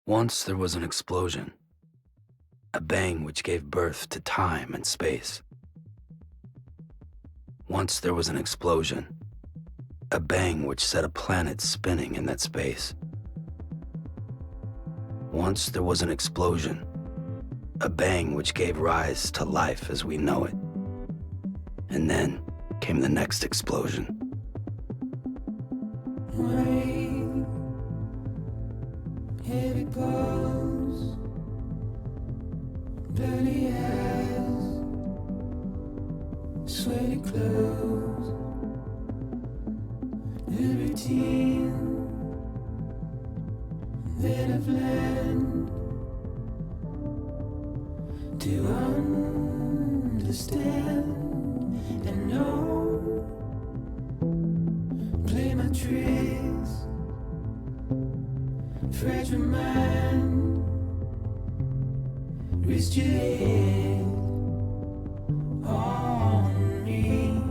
Once there was an explosion, a bang which gave birth to time and space. Once there was an explosion, a bang which set a planet spinning in that space. Once there was an explosion, a bang which gave rise to life as we know it. And then came the next explosion. Rain, heavy clothes, dirty eyes, sweaty clothes, the routine that I've learned to understand and know. Play my tricks, fragile mind, rest your head on me.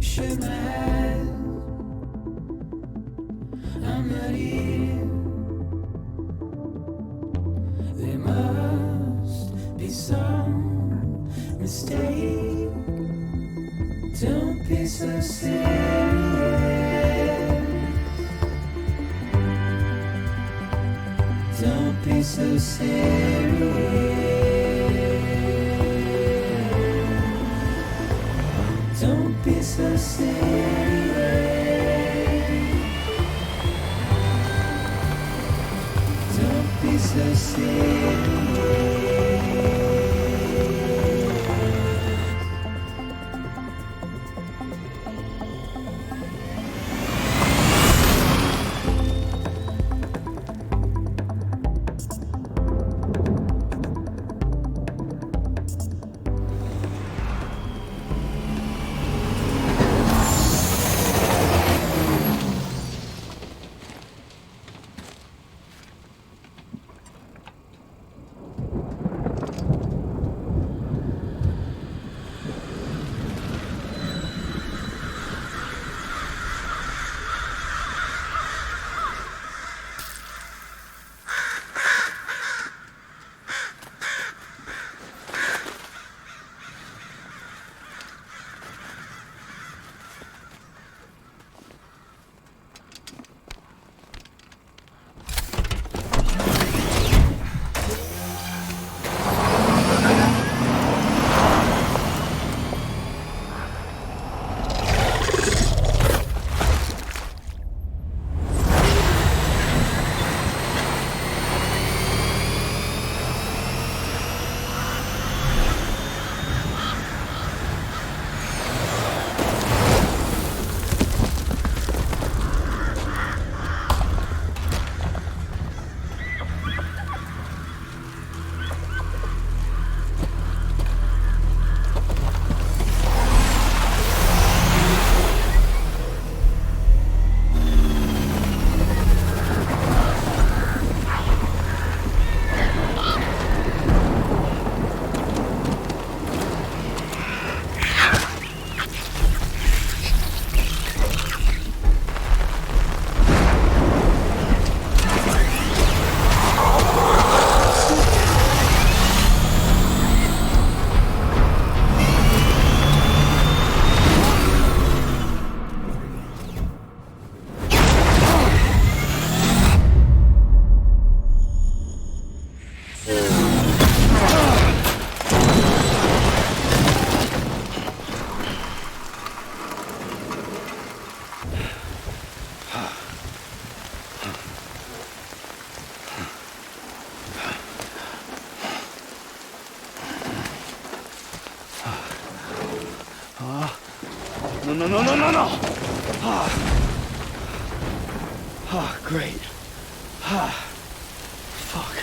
Shut my eyes, I'm not here. There must be some mistake. Don't be so serious. Don't be so serious. Don't be so serious. Don't be so serious. No. Great. Fuck.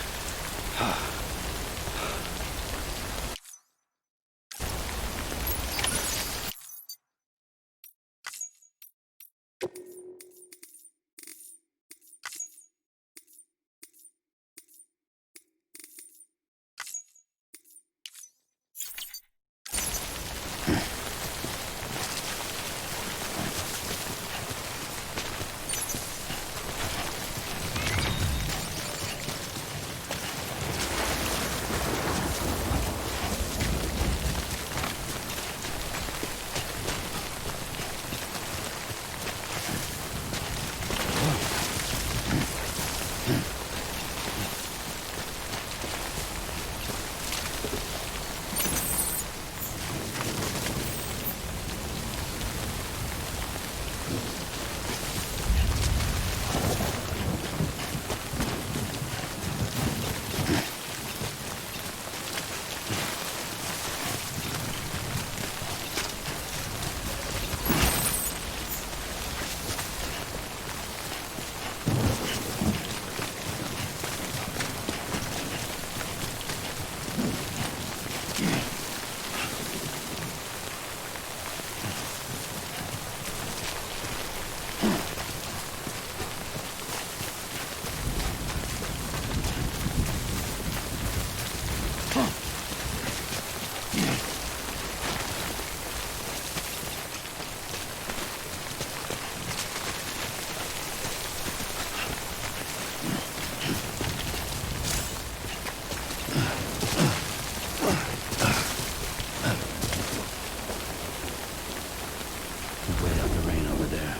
We'll wait out the rain over there.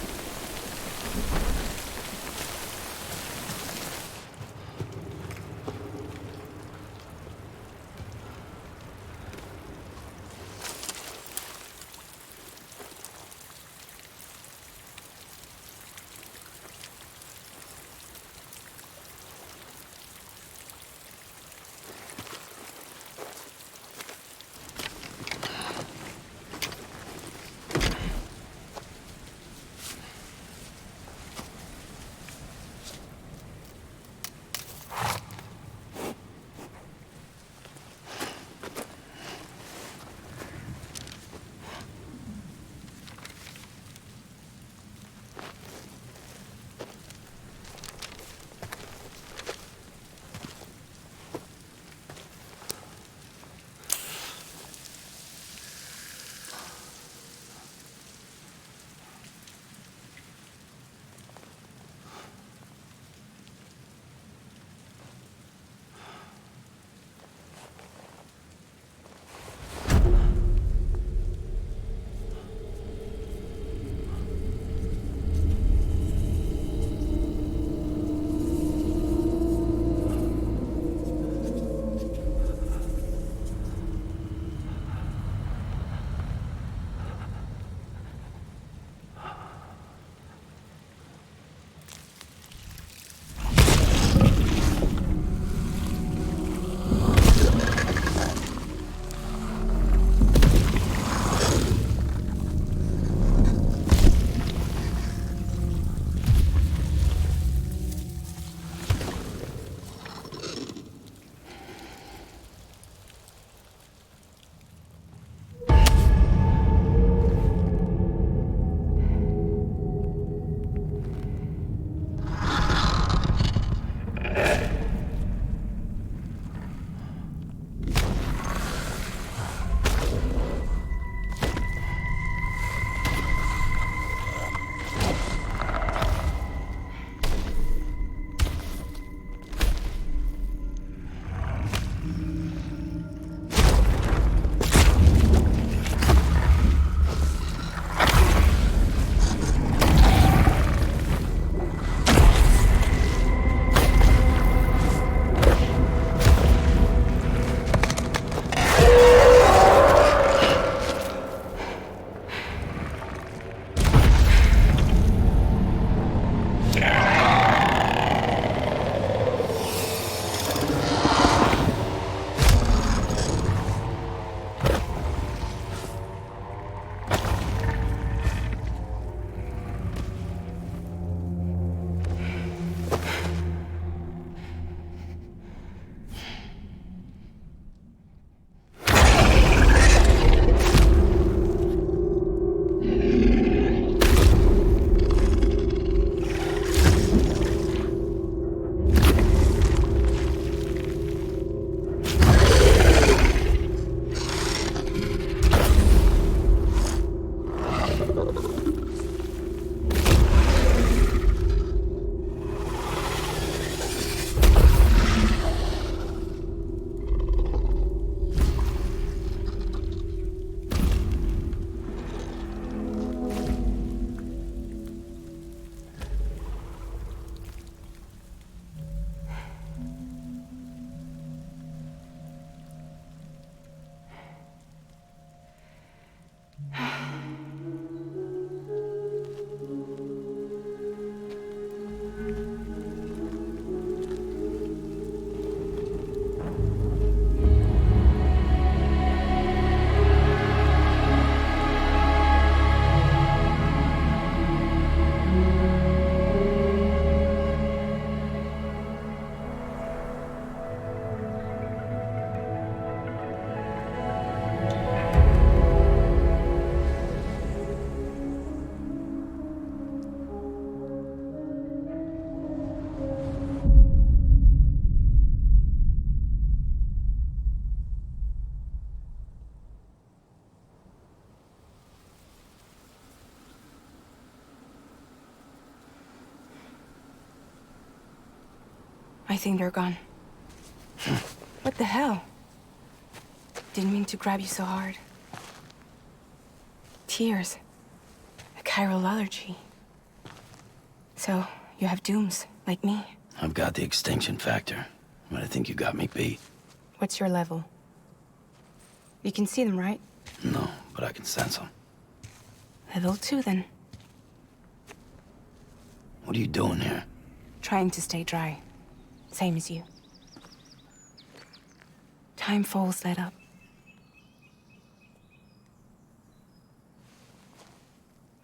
I think they're gone. What the hell? Didn't mean to grab you so hard. Tears. chiral allergy. So, you have dooms, like me. I've got the extinction factor, but I think you got me beat. What's your level? You can see them, right? No, but I can sense them. Level 2, then. What are you doing here? Trying to stay dry. Same as you. Time falls let up.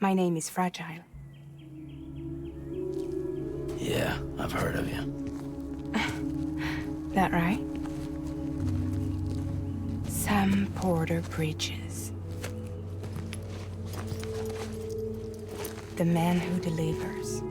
My name is Fragile. Yeah, I've heard of you. That right? Sam Porter Bridges. The man who delivers.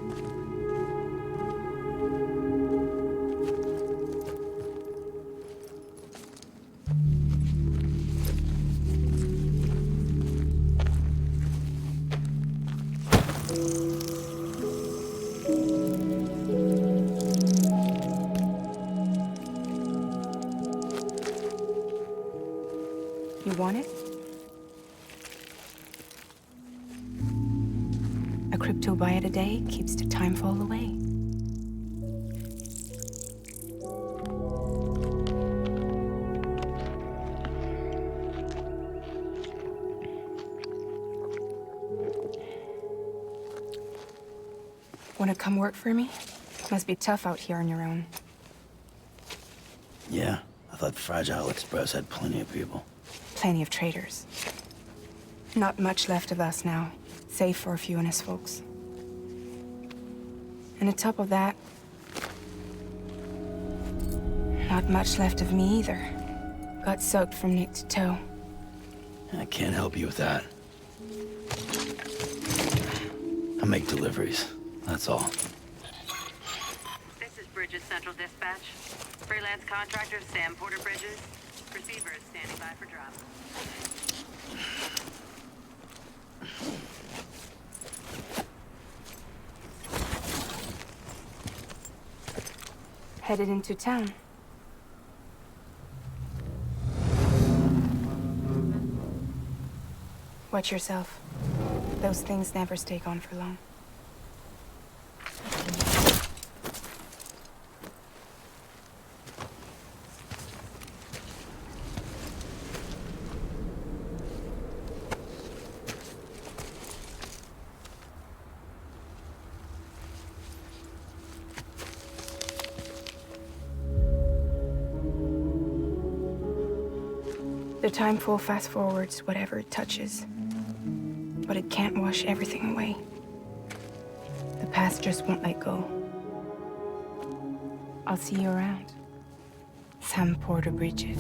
You want it? A crypto byte a day keeps the time fall away. Wanna come work for me? Must be tough out here on your own. Yeah, I thought Fragile Express had plenty of people. Plenty of traitors. Not much left of us now, save for a few honest folks. And on top of that, not much left of me either. Got soaked from neck to toe. I can't help you with that. I make deliveries, that's all. This is Bridges Central Dispatch. Freelance contractor Sam Porter Bridges. Receiver is standing by for drop. Headed into town. Watch yourself. Those things never stay gone for long. The timefall fast forwards whatever it touches. But it can't wash everything away. The past just won't let go. I'll see you around. Sam Porter Bridges.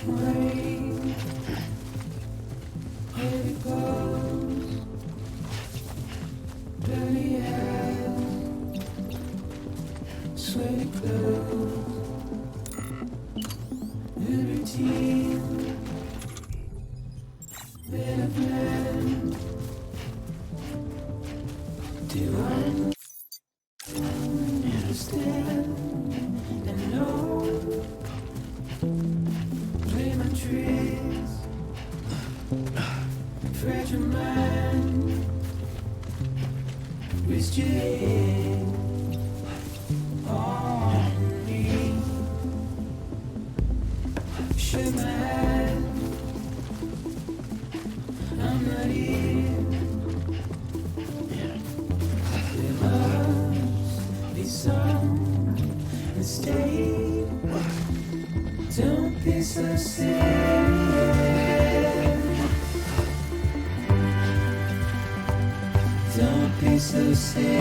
Rain, here it goes. Dirty hands, sweaty clothes. New routine, better plan. Do I understand and know? Rest your head on me. Shake my hand. I'm not here. There must be some mistake. Don't be so serious. Don't be so serious.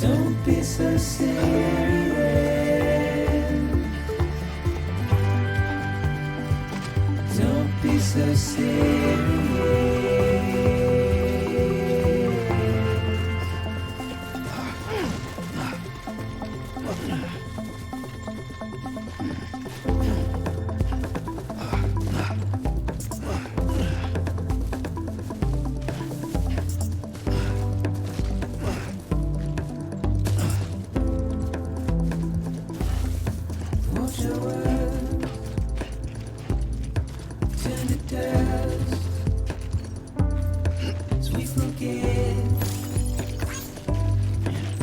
Don't be so serious. Don't be so serious. Watch your words turn to dust as we forget,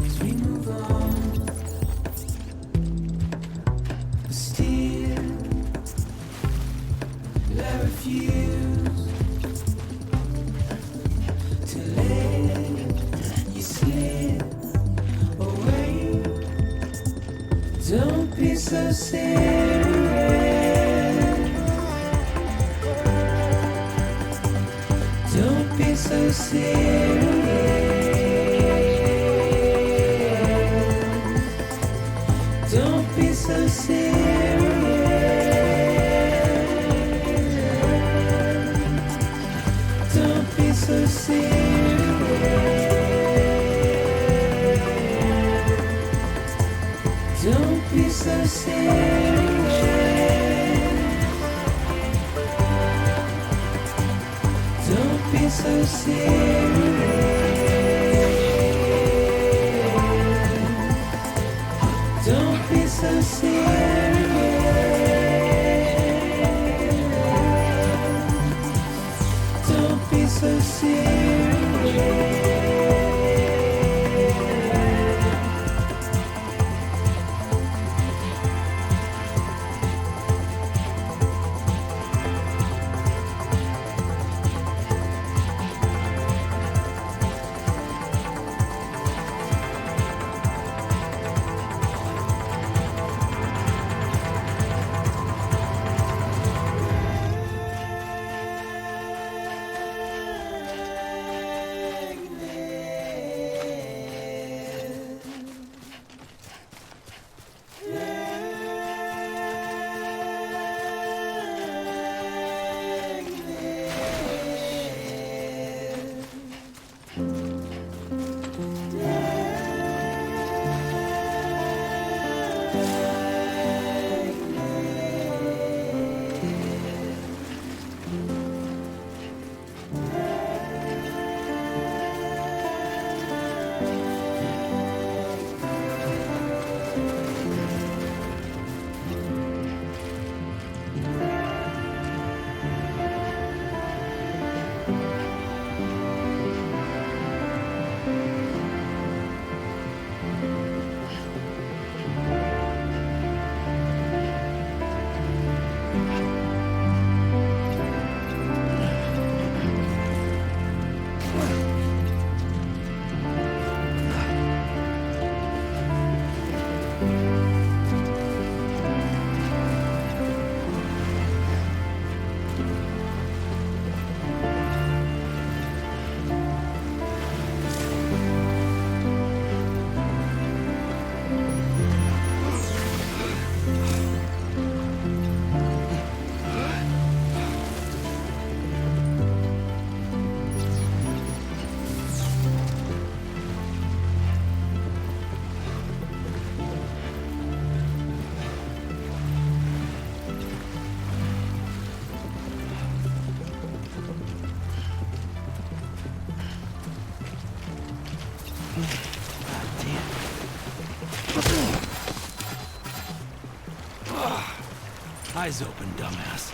as we move on. But still, I refuse to let you slip away. Don't be so serious. Don't be so serious. Don't be so serious. Don't be so serious. Don't be so serious. Don't be so serious. Don't be so serious. Don't be so serious. Eyes open, dumbass.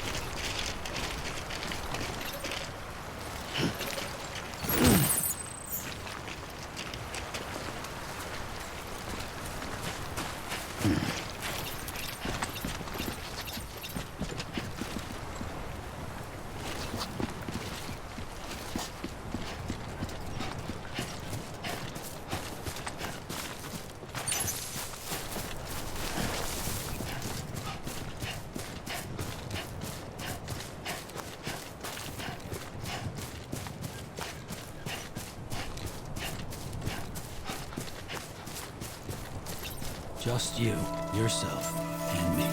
Just you, yourself, and me.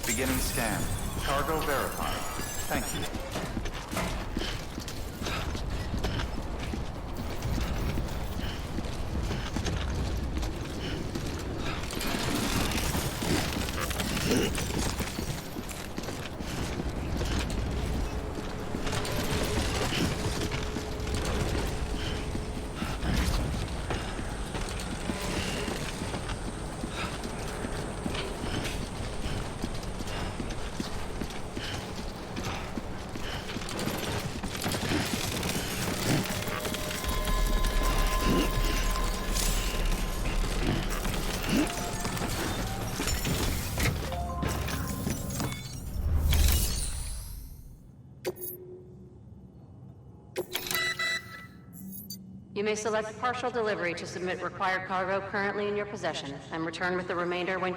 Beginning scan. Cargo verified. Thank you. You may select partial delivery to submit required cargo currently in your possession, and return with the remainder when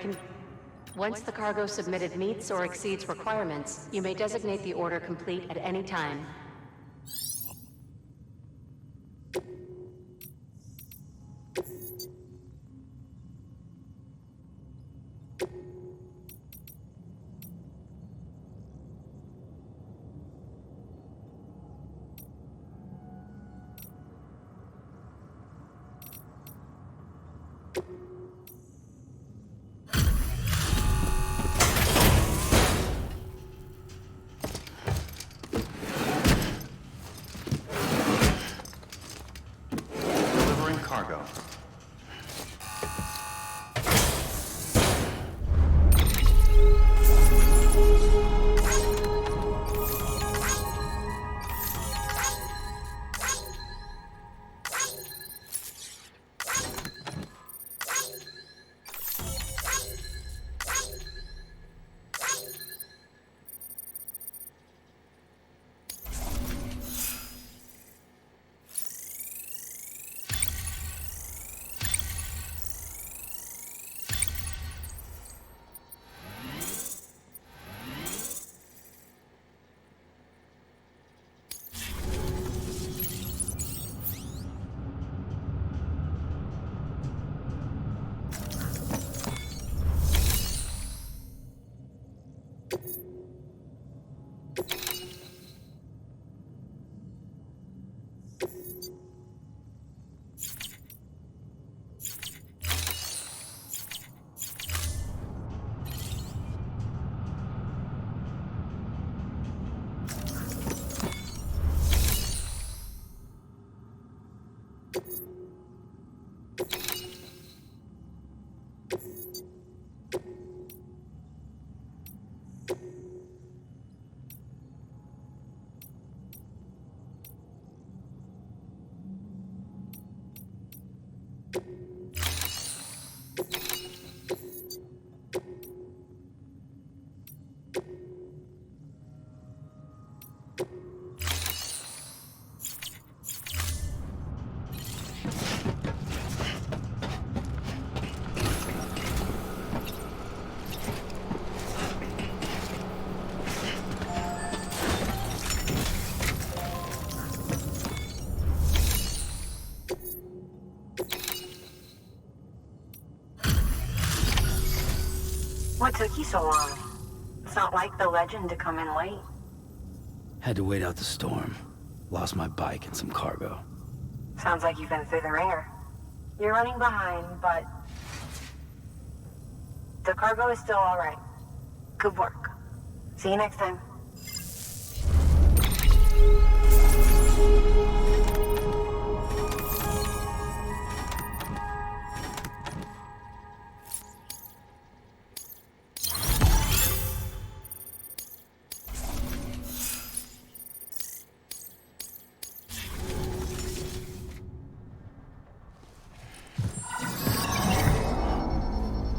Once the cargo submitted meets or exceeds requirements, you may designate the order complete at any time. Delivering cargo. What took you so long? It's not like the legend to come in late. Had to wait out the storm. Lost my bike and some cargo. Sounds like you've been through the ringer. You're running behind, but the cargo is still all right. Good work. See you next time.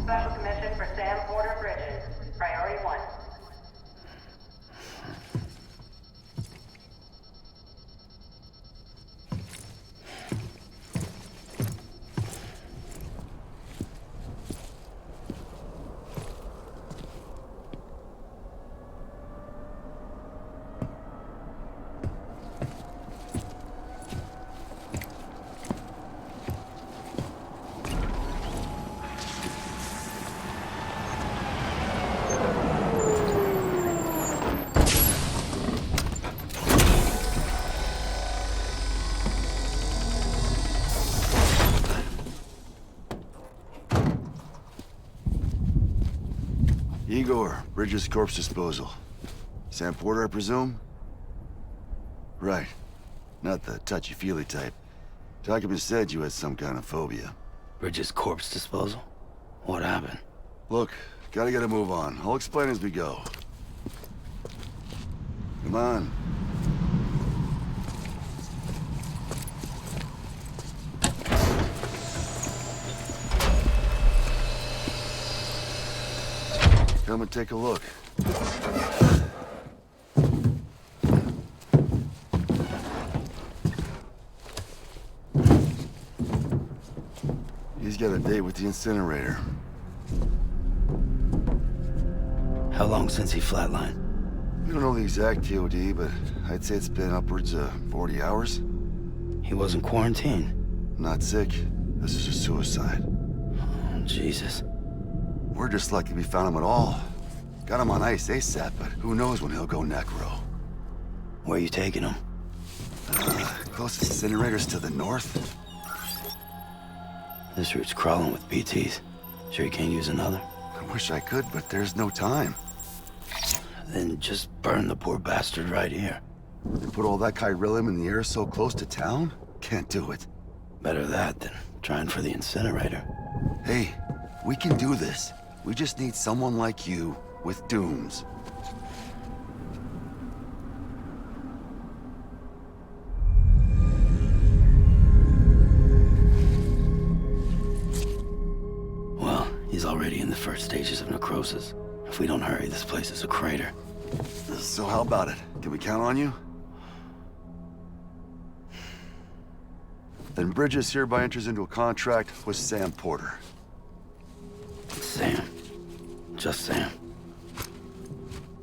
Special commission for Sam Porter Bridges. Priority 1. Igor, Bridges Corpse Disposal. Sam Porter, I presume? Right. Not the touchy-feely type. Document said you had some kind of phobia. Bridges corpse disposal? What happened? Look, gotta get a move on. I'll explain as we go. Come on. Come and take a look. He's got a date with the incinerator. How long since he flatlined? We don't know the exact TOD, but I'd say it's been upwards of 40 hours. He wasn't quarantined. Not sick. This is a suicide. Oh, Jesus. We're just lucky we found him at all. Got him on ice ASAP, but who knows when he'll go necro. Where you taking him? Closest incinerator's to the north. This route's crawling with BTs. Sure you can't use another? I wish I could, but there's no time. Then just burn the poor bastard right here. They put all that chiralium in the air so close to town? Can't do it. Better that than trying for the incinerator. Hey, we can do this. We just need someone like you with dooms. Well, he's already in the first stages of necrosis. If we don't hurry, this place is a crater. So how about it? Can we count on you? Then Bridges hereby enters into a contract with Sam Porter. Sam. Just Sam.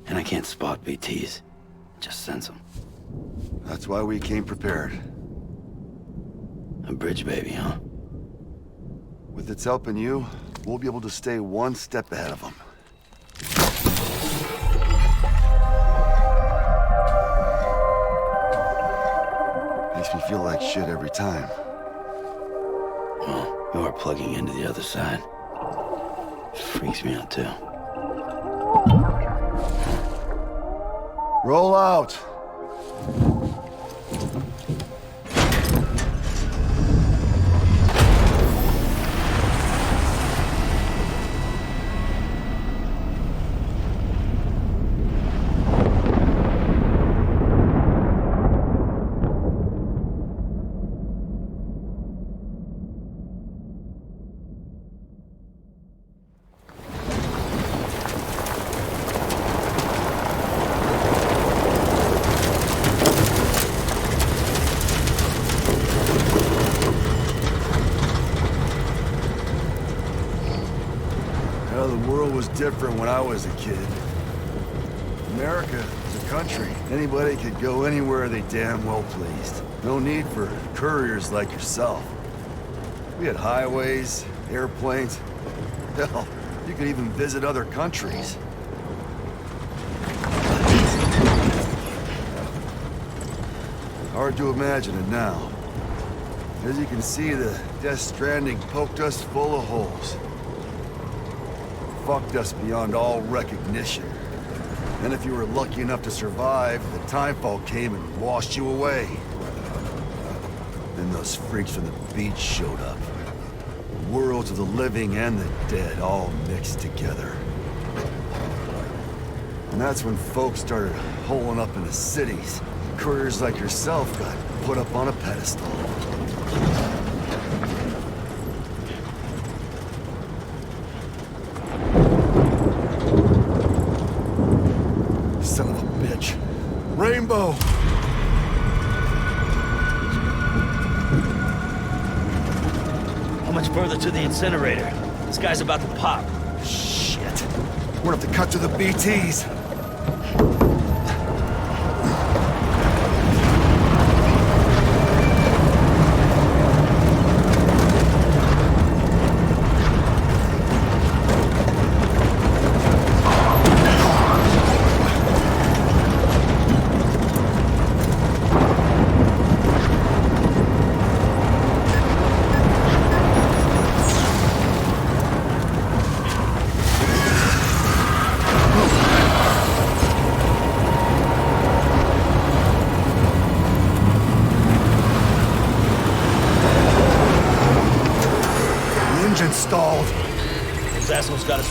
And I can't spot BTs. Just sense them. That's why we came prepared. A bridge baby, huh? With its help and you, we'll be able to stay one step ahead of them. Makes me feel like shit every time. Well, you are plugging into the other side. Freaks me out too. Roll out! Different when I was a kid. America is a country. Anybody could go anywhere they damn well pleased. No need for couriers like yourself. We had highways, airplanes. Hell, you could even visit other countries. Hard to imagine it now. As you can see, the Death Stranding poked us full of holes. Fucked us beyond all recognition. And if you were lucky enough to survive, the timefall came and washed you away. Then those freaks from the beach showed up. Worlds of the living and the dead all mixed together. And that's when folks started holing up in the cities. Couriers like yourself got put up on a pedestal. Son of a bitch. Rainbow! How much further to the incinerator? This guy's about to pop. Shit. We're gonna have to cut to the BTs.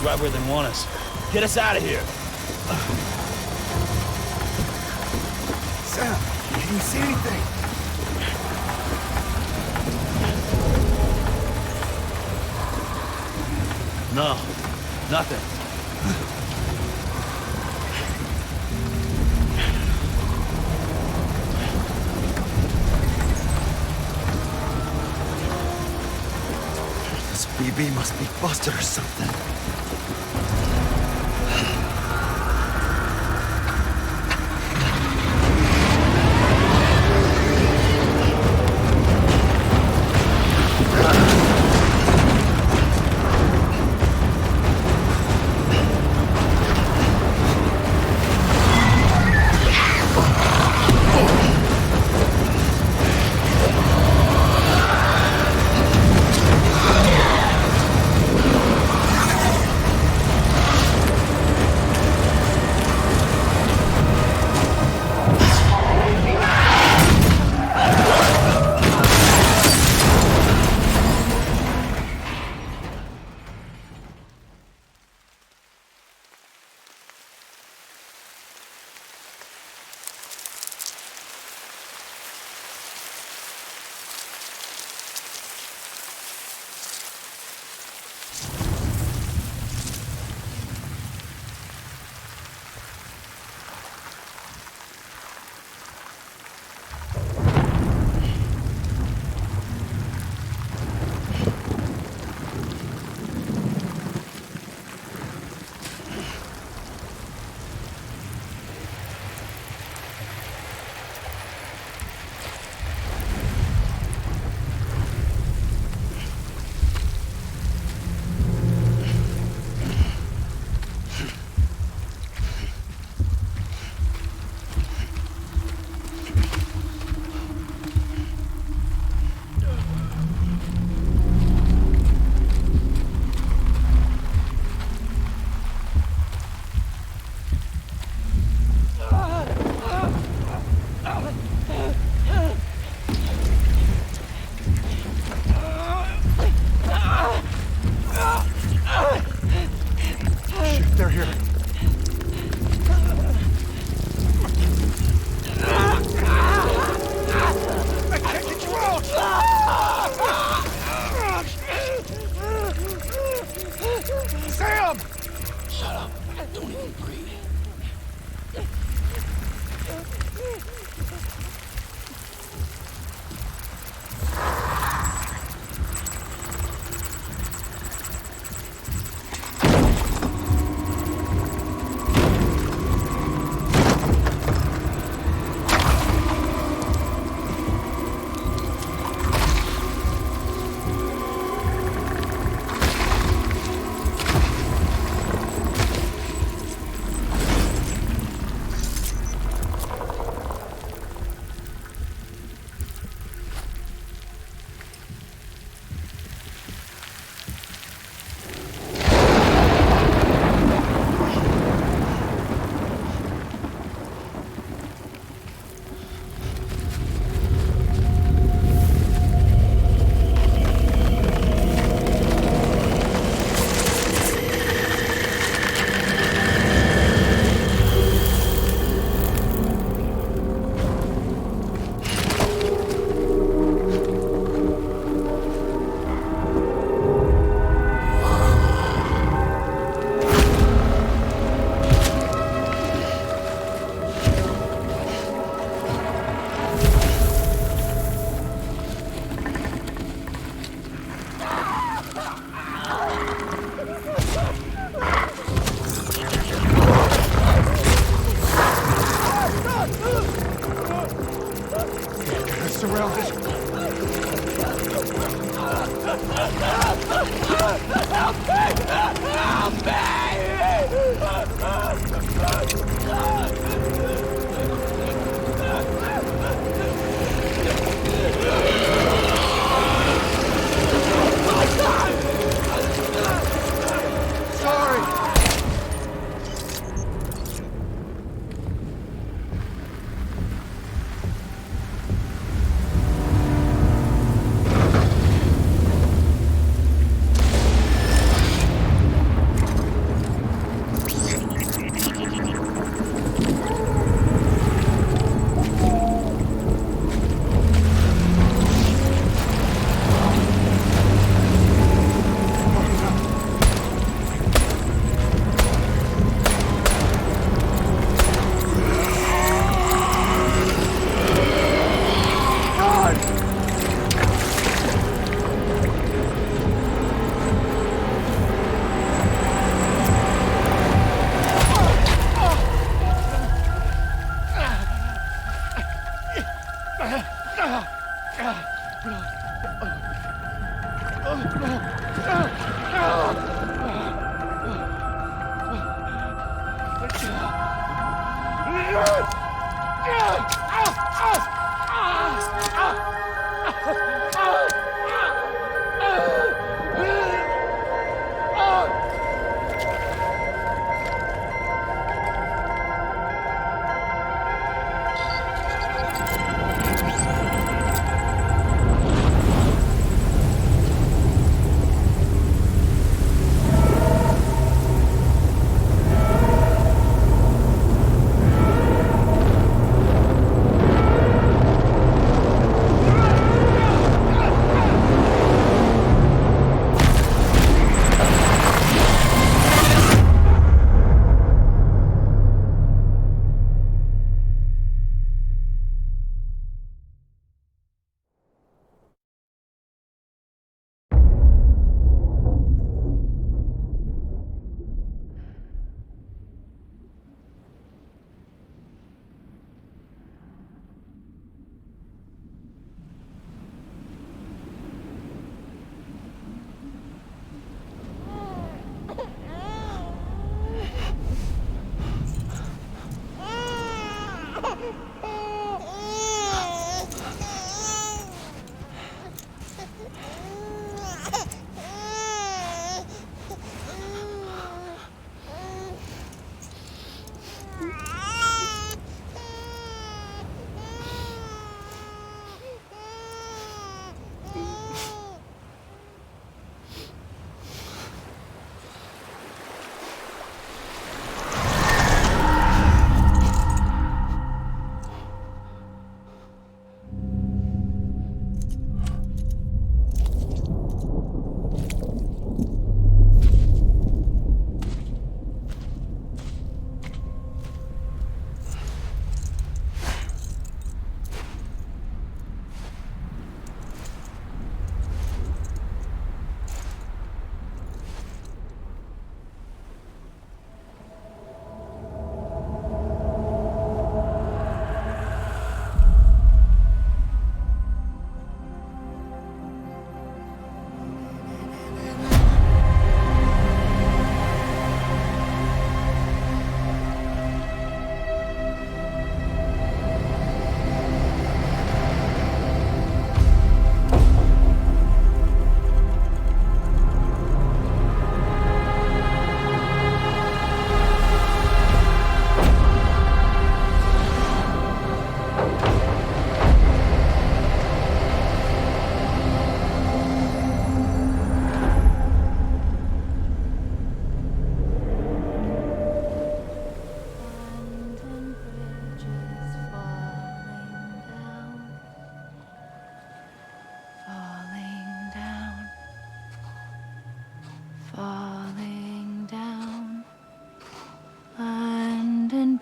us right where they want us. Get us out of here. Sam, can you see anything? No, nothing. This BB must be busted or something.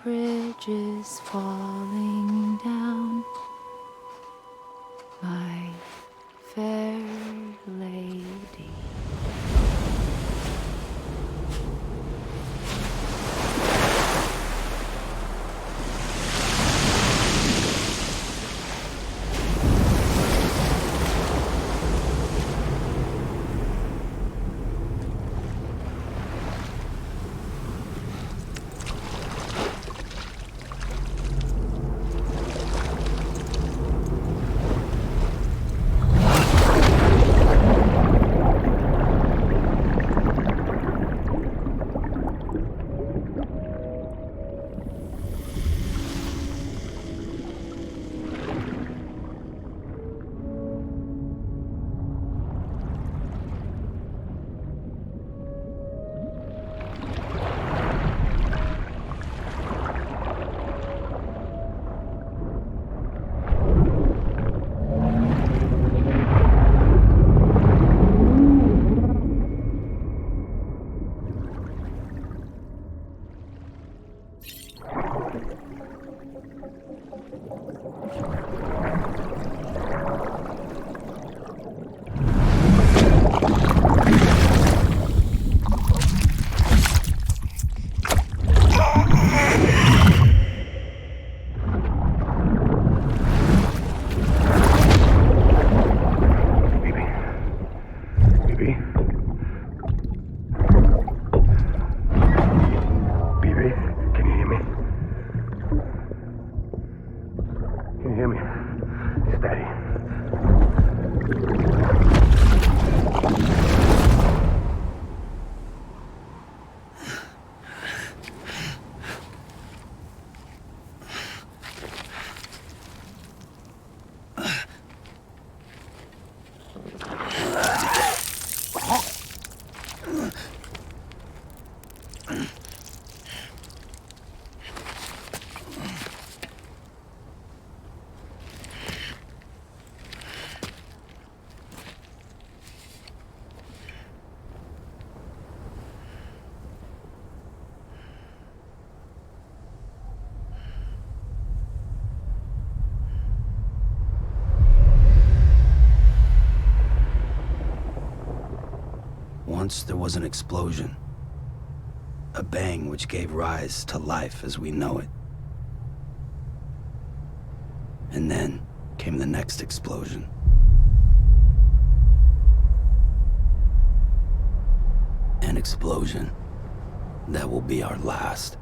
bridges falling down, my fair lady. Once there was an explosion. A bang which gave rise to life as we know it. And then came the next explosion. An explosion that will be our last.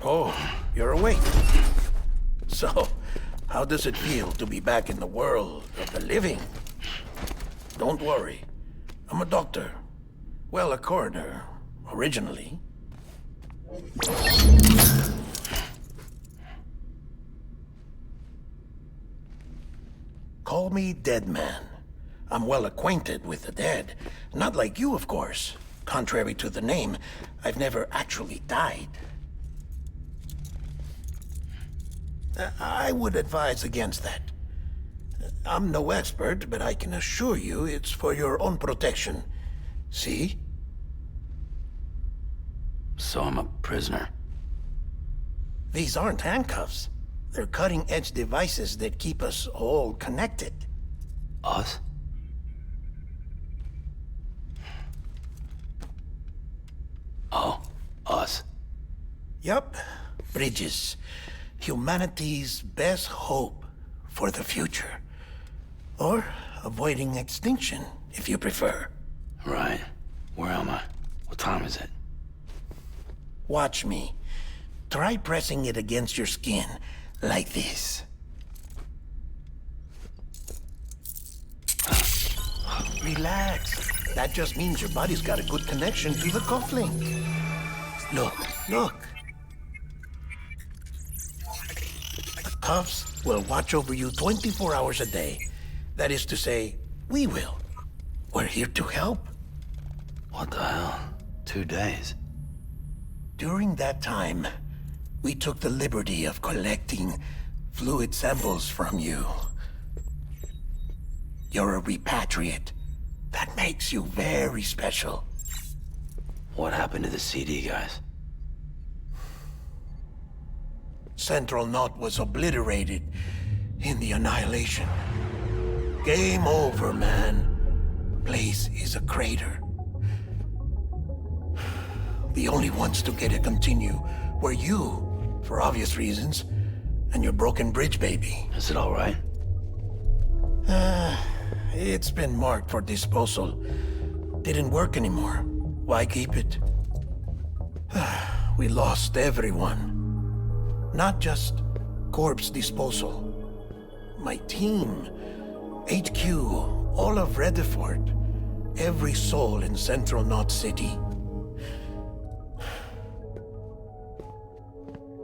Oh, you're awake. So, how does it feel to be back in the world of the living? Don't worry. I'm a doctor. Well, a coroner, originally. Call me Dead Man. I'm well acquainted with the dead. Not like you, of course. Contrary to the name, I've never actually died. I would advise against that. I'm no expert, but I can assure you it's for your own protection. See? So I'm a prisoner. These aren't handcuffs. They're cutting-edge devices that keep us all connected. Us? Oh, us. Yup. Bridges. Humanity's best hope for the future. Or avoiding extinction, if you prefer. Right. Where am I? What time is it? Watch me. Try pressing it against your skin, like this. Relax. That just means your body's got a good connection to the cufflink. Look, look. The cuffs will watch over you 24 hours a day. That is to say, we will. We're here to help. What the hell? 2 days? During that time, we took the liberty of collecting fluid samples from you. You're a repatriate. That makes you very special. What happened to the CD guys? Central Knot was obliterated in the Annihilation. Game over, man. Place is a crater. The only ones to get to continue were you, for obvious reasons, and your broken bridge baby. Is it all right? It's been marked for disposal. Didn't work anymore. Why keep it? We lost everyone. Not just corpse disposal. My team, HQ, all of Redefort, every soul in Central Knot City.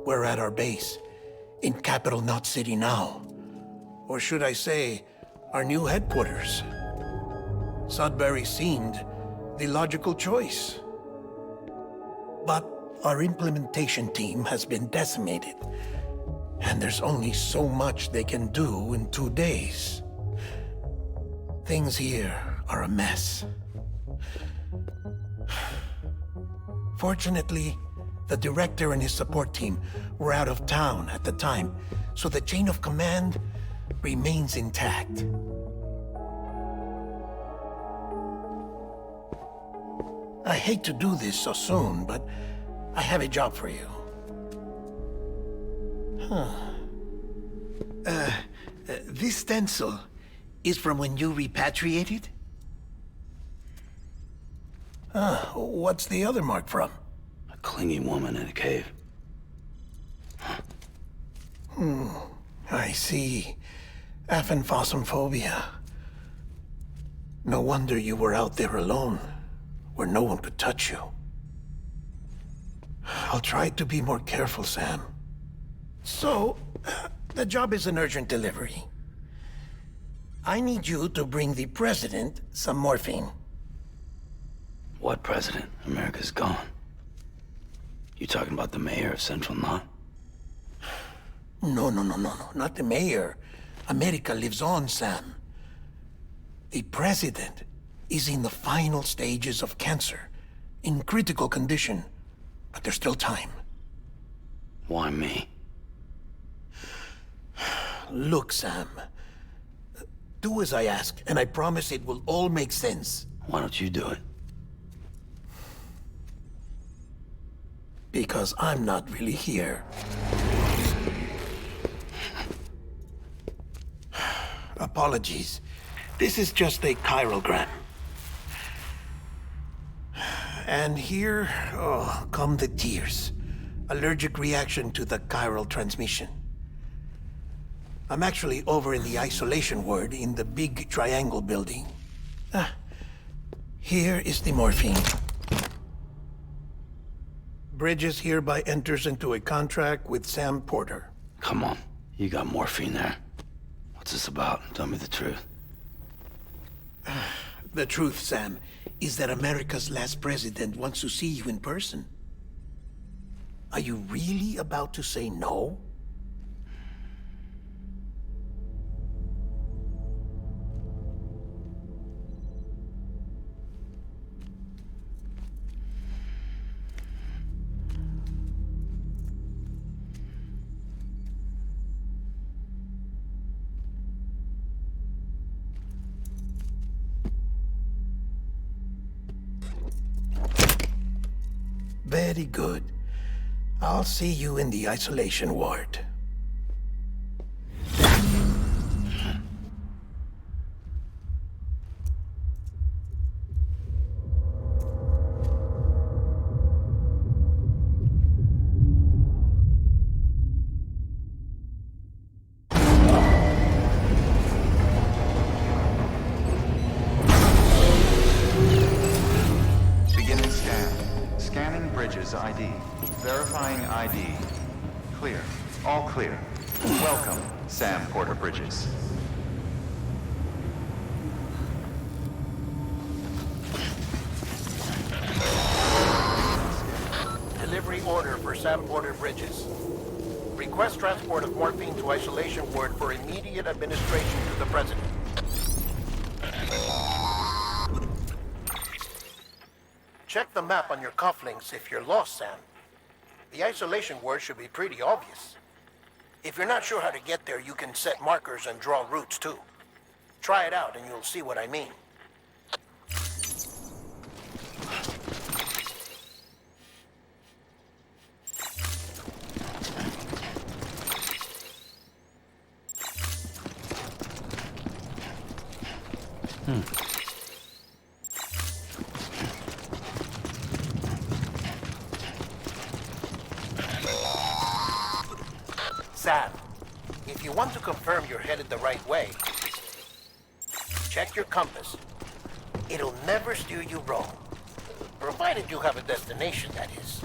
We're at our base, in Capital Knot City now. Or should I say, our new headquarters. Sudbury seemed the logical choice. But our implementation team has been decimated, and there's only so much they can do in 2 days. Things here are a mess. Fortunately, the director and his support team were out of town at the time, so the chain of command remains intact. I hate to do this so soon, but I have a job for you. This stencil is from when you repatriated? What's the other mark from? A clingy woman in a cave. I see. Aphenphosmphobia. No wonder you were out there alone, where no one could touch you. I'll try to be more careful, Sam. So, the job is an urgent delivery. I need you to bring the president some morphine. What president? America's gone. You talking about the mayor of Central Knot? No, not the mayor. America lives on, Sam. The president is in the final stages of cancer, in critical condition, but there's still time. Why me? Look, Sam. Do as I ask, and I promise it will all make sense. Why don't you do it? Because I'm not really here. Apologies. This is just a chiralgram. And here, come the tears. Allergic reaction to the chiral transmission. I'm actually over in the isolation ward in the big triangle building. Here is the morphine. Bridges hereby enters into a contract with Sam Porter. Come on. You got morphine there. What's this about? Tell me the truth. The truth, Sam, is that America's last president wants to see you in person. Are you really about to say no? Very good. I'll see you in the isolation ward. Beginning scan. Scanning Bridges ID. Verifying ID. Clear. All clear. Welcome, Sam Porter Bridges. Delivery order for Sam Porter Bridges. Request transport of morphine to isolation ward for immediate administration to the president. Check the map on your cufflinks if you're lost, Sam. The isolation word should be pretty obvious. If you're not sure how to get there, you can set markers and draw routes too. Try it out and you'll see what I mean. Sam, if you want to confirm you're headed the right way, check your compass. It'll never steer you wrong. Provided you have a destination, that is.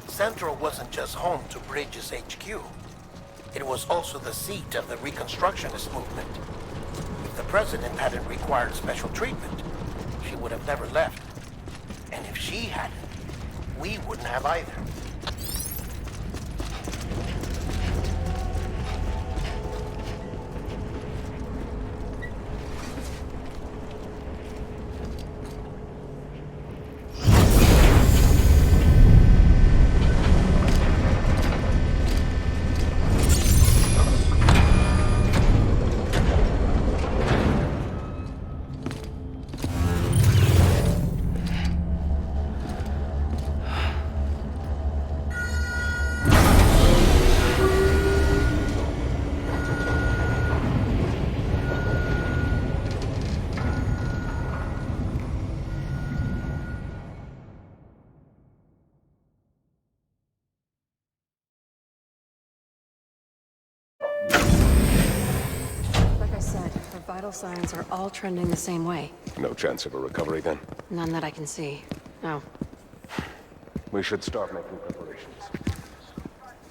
Central wasn't just home to Bridges HQ. It was also the seat of the Reconstructionist movement. If the president hadn't required special treatment, she would have never left. And if she hadn't, we wouldn't have either. Vital signs are all trending the same way. No chance of a recovery then? None that I can see. No. We should start making preparations.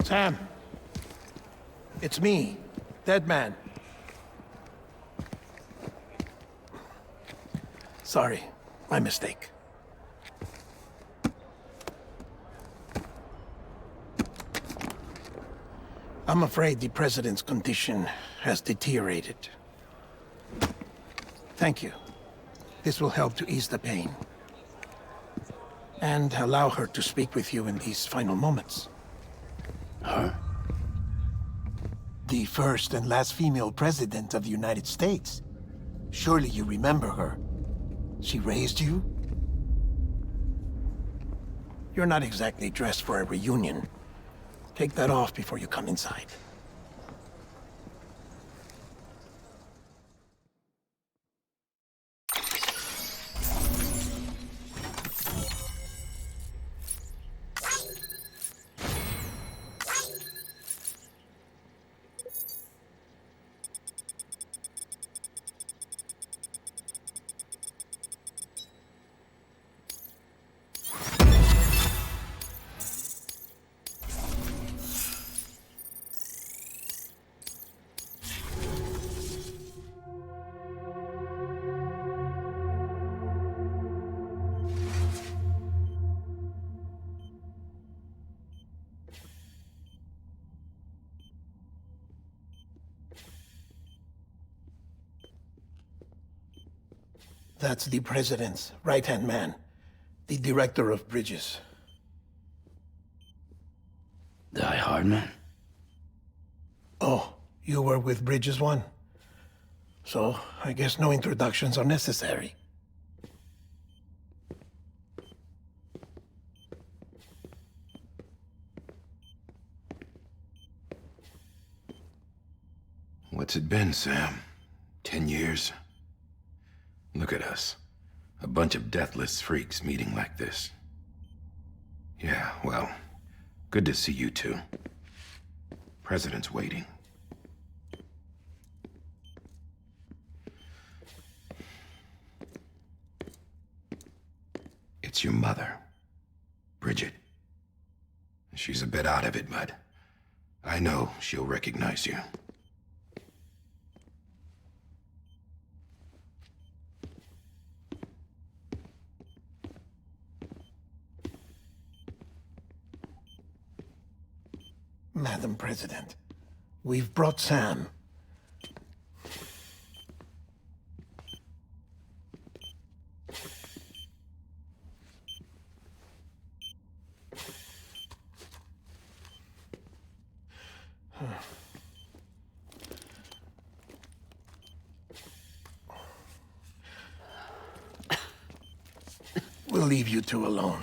Sam! It's me, Dead Man. Sorry, my mistake. I'm afraid the President's condition has deteriorated. Thank you. This will help to ease the pain. And allow her to speak with you in these final moments. Her? The first and last female president of the United States. Surely you remember her. She raised you? You're not exactly dressed for a reunion. Take that off before you come inside. That's the President's right-hand man, the Director of Bridges. Die Hard man? Oh, you were with Bridges 1? So, I guess no introductions are necessary. What's it been, Sam? 10 years? Look at us. A bunch of deathless freaks meeting like this. Yeah, well, good to see you two. President's waiting. It's your mother, Bridget. She's a bit out of it, but I know she'll recognize you. Madam President, we've brought Sam. We'll leave you two alone.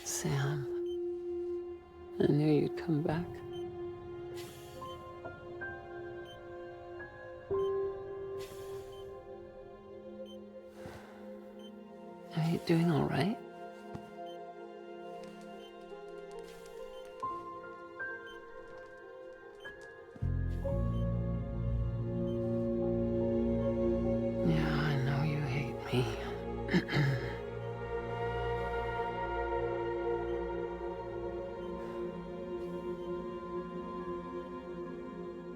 Sam, I knew you'd come back. Are you doing all right? Yeah, I know you hate me.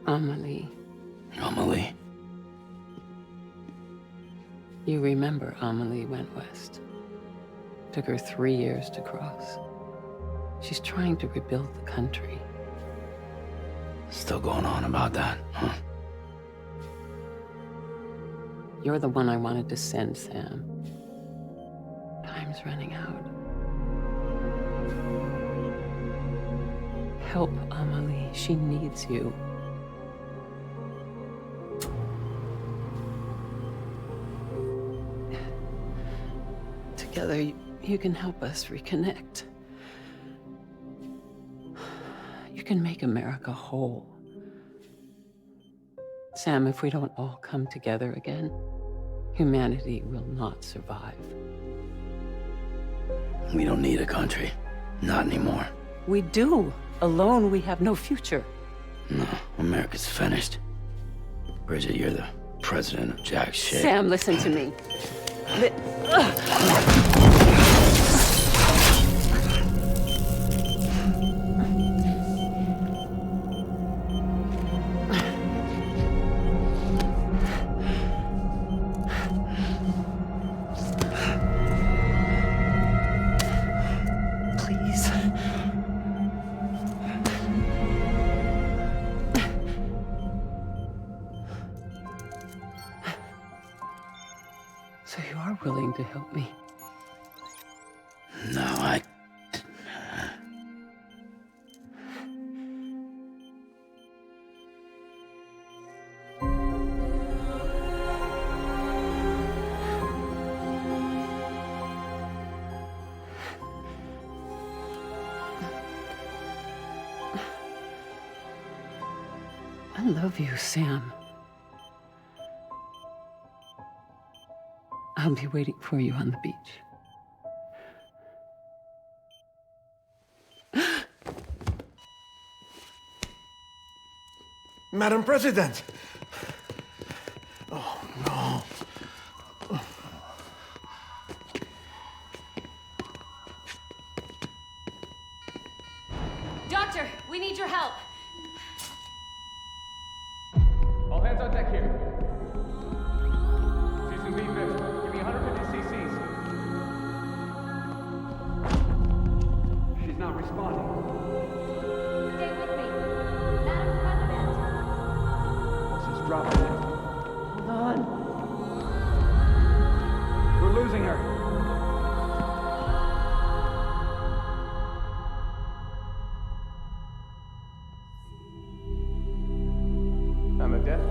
Amelie. Amelie? You remember Amelie went west. Took her 3 years to cross. She's trying to rebuild the country. Still going on about that, huh? You're the one I wanted to send, Sam. Time's running out. Help Amelie. She needs you. Together, you can help us reconnect. You can make America whole. Sam, if we don't all come together again, humanity will not survive. We don't need a country. Not anymore. We do. Alone, we have no future. No, America's finished. Bridget, you're the president of jack shit. Sam, listen to me. Please. So you are willing to help me? No, I love you, Sam. I'll be waiting for you on the beach. Madam President! Oh, no. Doctor, we need your help. All hands on deck here. Season B fifth. Give me 150 cc's. She's not responding. Stay with me. Madam President. She's dropping it. Hold on. We're losing her. I'm a death.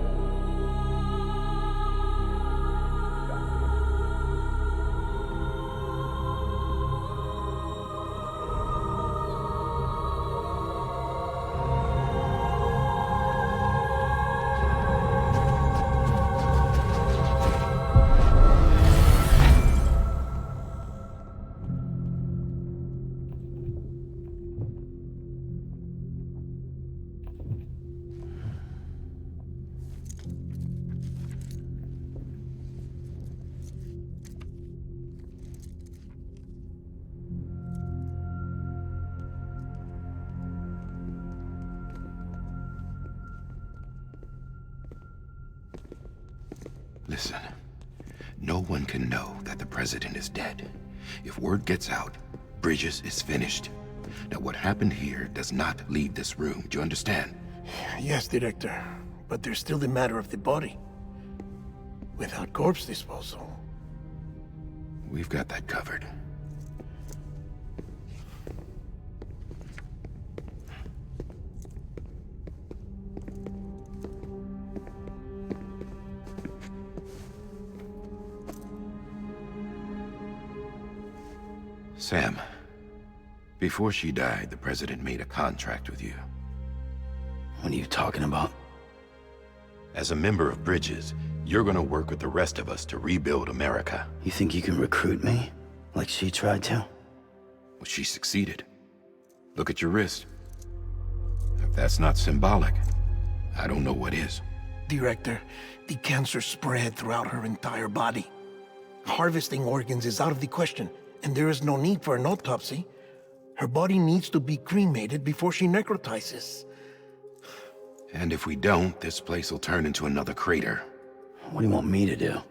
Listen, no one can know that the president is dead. If word gets out, Bridges is finished. Now, what happened here does not leave this room. Do you understand? Yes, Director. But there's still the matter of the body. Without corpse disposal. We've got that covered. Sam, before she died, the president made a contract with you. What are you talking about? As a member of Bridges, you're gonna work with the rest of us to rebuild America. You think you can recruit me? Like she tried to? Well, she succeeded. Look at your wrist. If that's not symbolic, I don't know what is. Director, the cancer spread throughout her entire body. Harvesting organs is out of the question, and there is no need for an autopsy. Her body needs to be cremated before she necrotizes. And if we don't, this place will turn into another crater. What do you want me to do?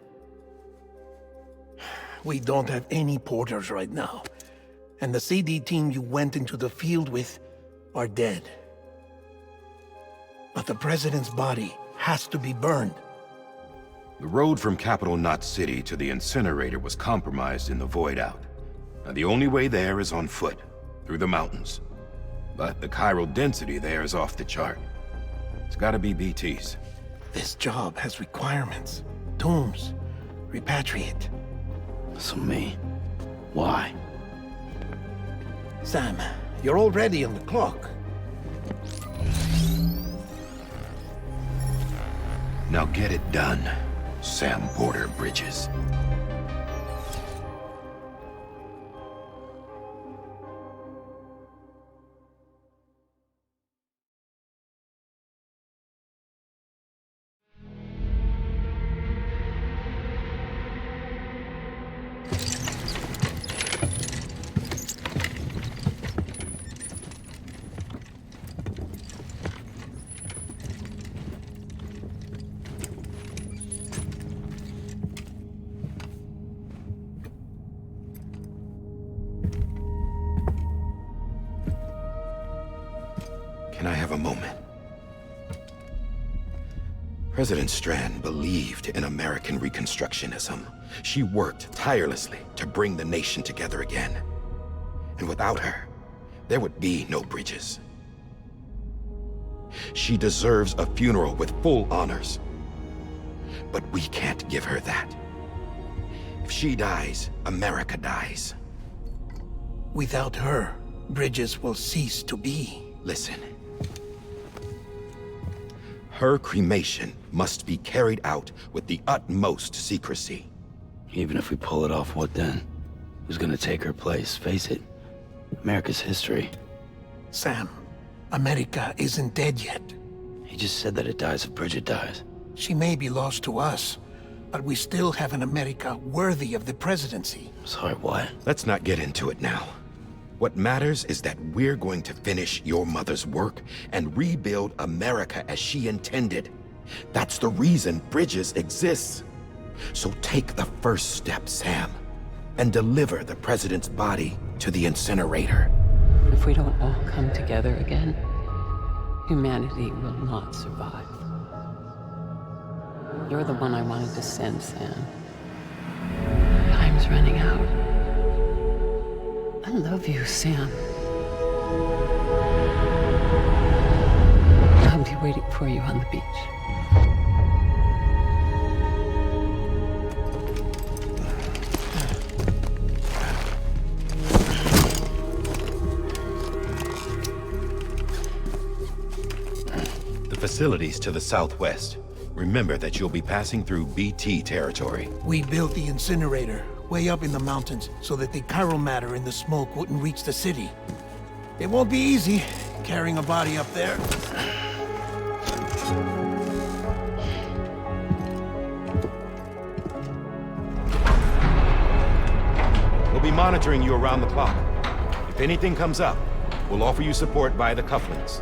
We don't have any porters right now. And the CD team you went into the field with are dead. But the president's body has to be burned. The road from Capital Knot City to the incinerator was compromised in the void out. Now, the only way there is on foot, through the mountains. But the chiral density there is off the chart. It's gotta be BTs. This job has requirements. Tombs. Repatriate. So me? Why? Sam, you're already on the clock. Now get it done, Sam Porter Bridges. Can I have a moment? President Strand believed in American Reconstructionism. She worked tirelessly to bring the nation together again. And without her, there would be no bridges. She deserves a funeral with full honors. But we can't give her that. If she dies, America dies. Without her, bridges will cease to be. Listen. Her cremation must be carried out with the utmost secrecy. Even if we pull it off, what then? Who's gonna take her place? Face it, America's history. Sam, America isn't dead yet. He just said that it dies if Bridget dies. She may be lost to us, but we still have an America worthy of the presidency. Sorry, what? Let's not get into it now. What matters is that we're going to finish your mother's work and rebuild America as she intended. That's the reason Bridges exists. So take the first step, Sam, and deliver the president's body to the incinerator. If we don't all come together again, humanity will not survive. You're the one I wanted to send, Sam. Time's running out. I love you, Sam. I'll be waiting for you on the beach. The facilities to the southwest. Remember that you'll be passing through BT territory. We built the incinerator way up in the mountains so that the chiral matter in the smoke wouldn't reach the city. It won't be easy carrying a body up there. We'll be monitoring you around the clock. If anything comes up, we'll offer you support via the cufflinks.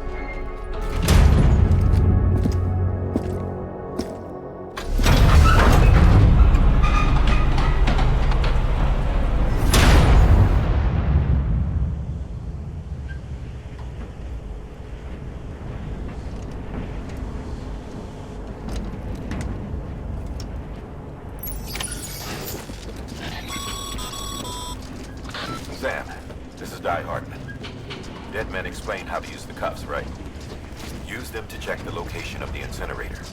Sam, this is Die Hardman. Dead men explained how to use the cuffs, right? Use them to check the location of the incinerator.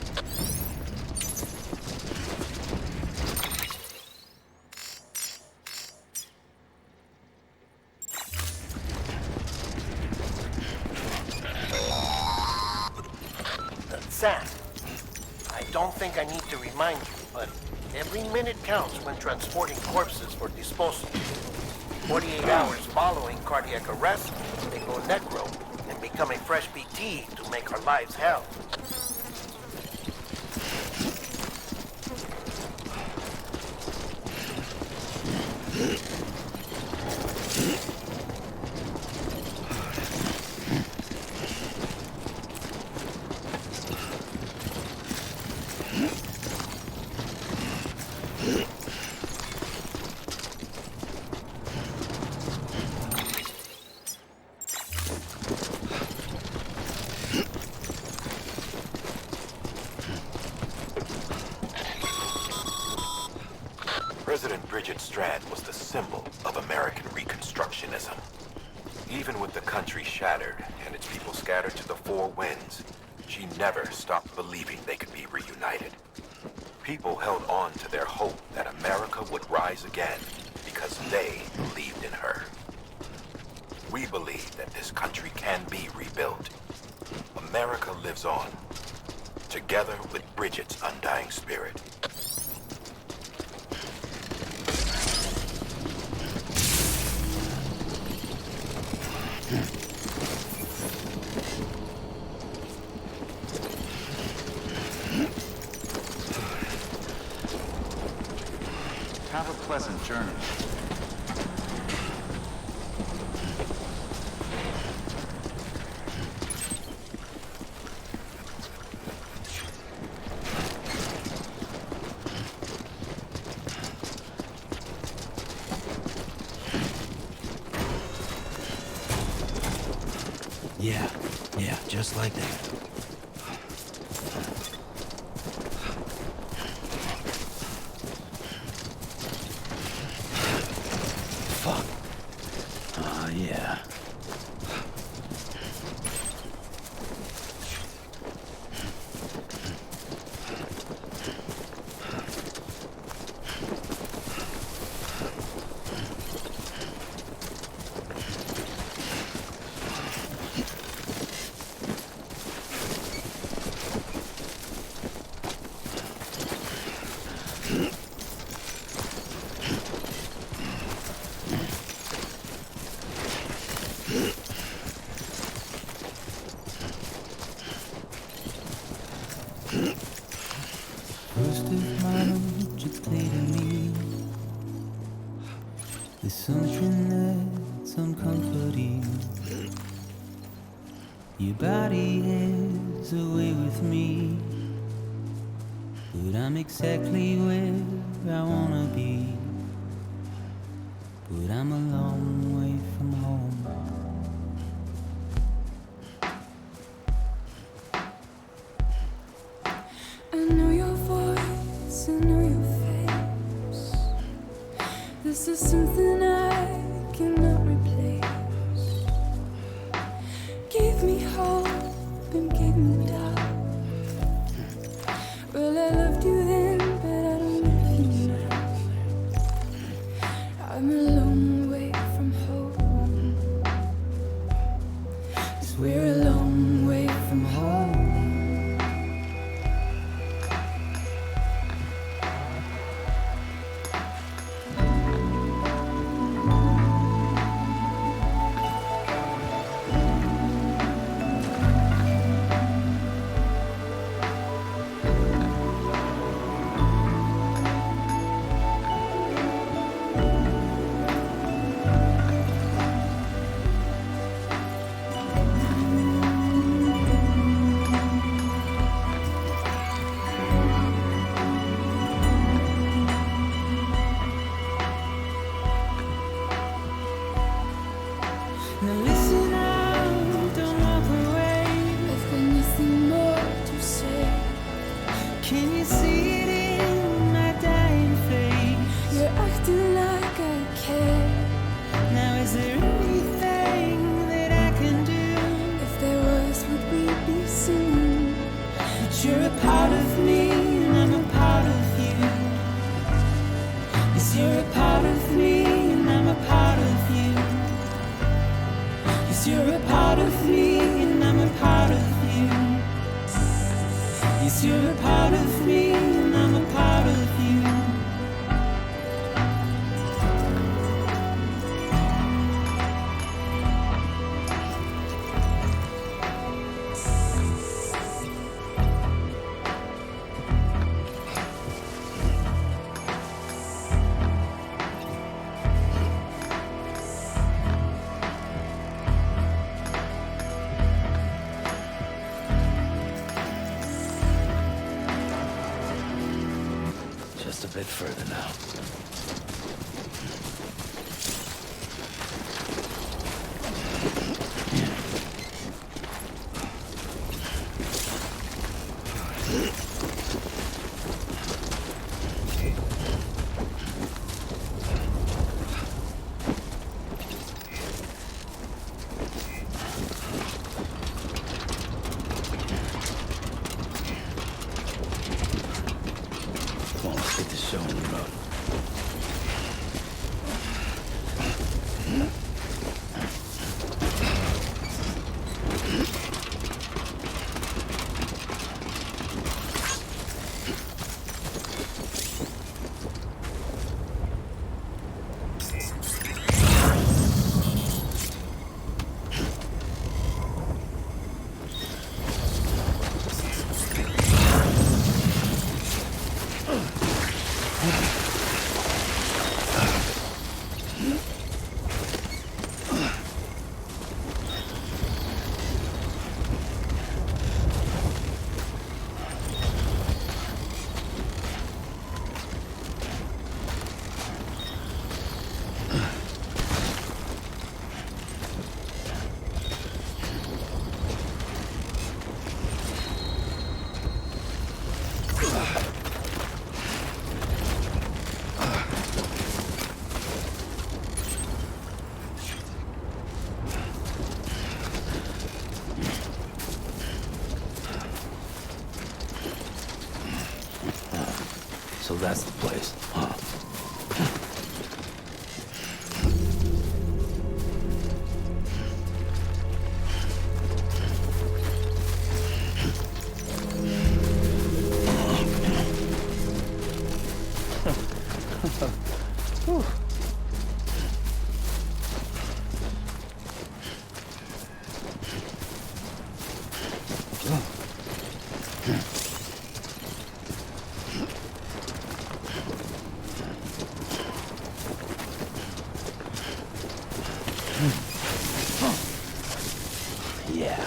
Sam, I don't think I need to remind you, but every minute counts when transporting corpses for disposal. 48 hours following cardiac arrest, they go necro and become a fresh BT to make our lives hell. President Bridget Strand was the symbol of American Reconstructionism. Even with the country shattered and its people scattered to the four winds, she never stopped believing they could be reunited. People held on to their hope that America would rise again because they believed in her. We believe that this country can be rebuilt. America lives on, together with Bridget's undying spirit. Have a pleasant journey. Yeah. Yeah, just like that. Fuck. Yeah. First of March, you play to me. There's something that's uncomforting. Your body is away with me, but I'm exactly where I wanna be. But I'm a long way from home. I know your voice, I know your face. This is something I cannot replace. Give me hope and give me doubt. Well, I loved you then, but I don't love you now. I'm a long way from home. 'Cause we're a long way from home. Now listen out, don't walk away. I've got nothing more to say. Can you see it in my dying face? You're acting like I care. Now is there anything that I can do? If there was, would we be singing? But you're a part of me and I'm a part of you. Yes, you're a part of me and I'm a part of you. Yes, you're a part of me and I'm a part of you. Yes, you're a part of me and I'm a part of you. Just a bit further now. Come on, let's get this show on the road. So that's the place, huh? Yeah.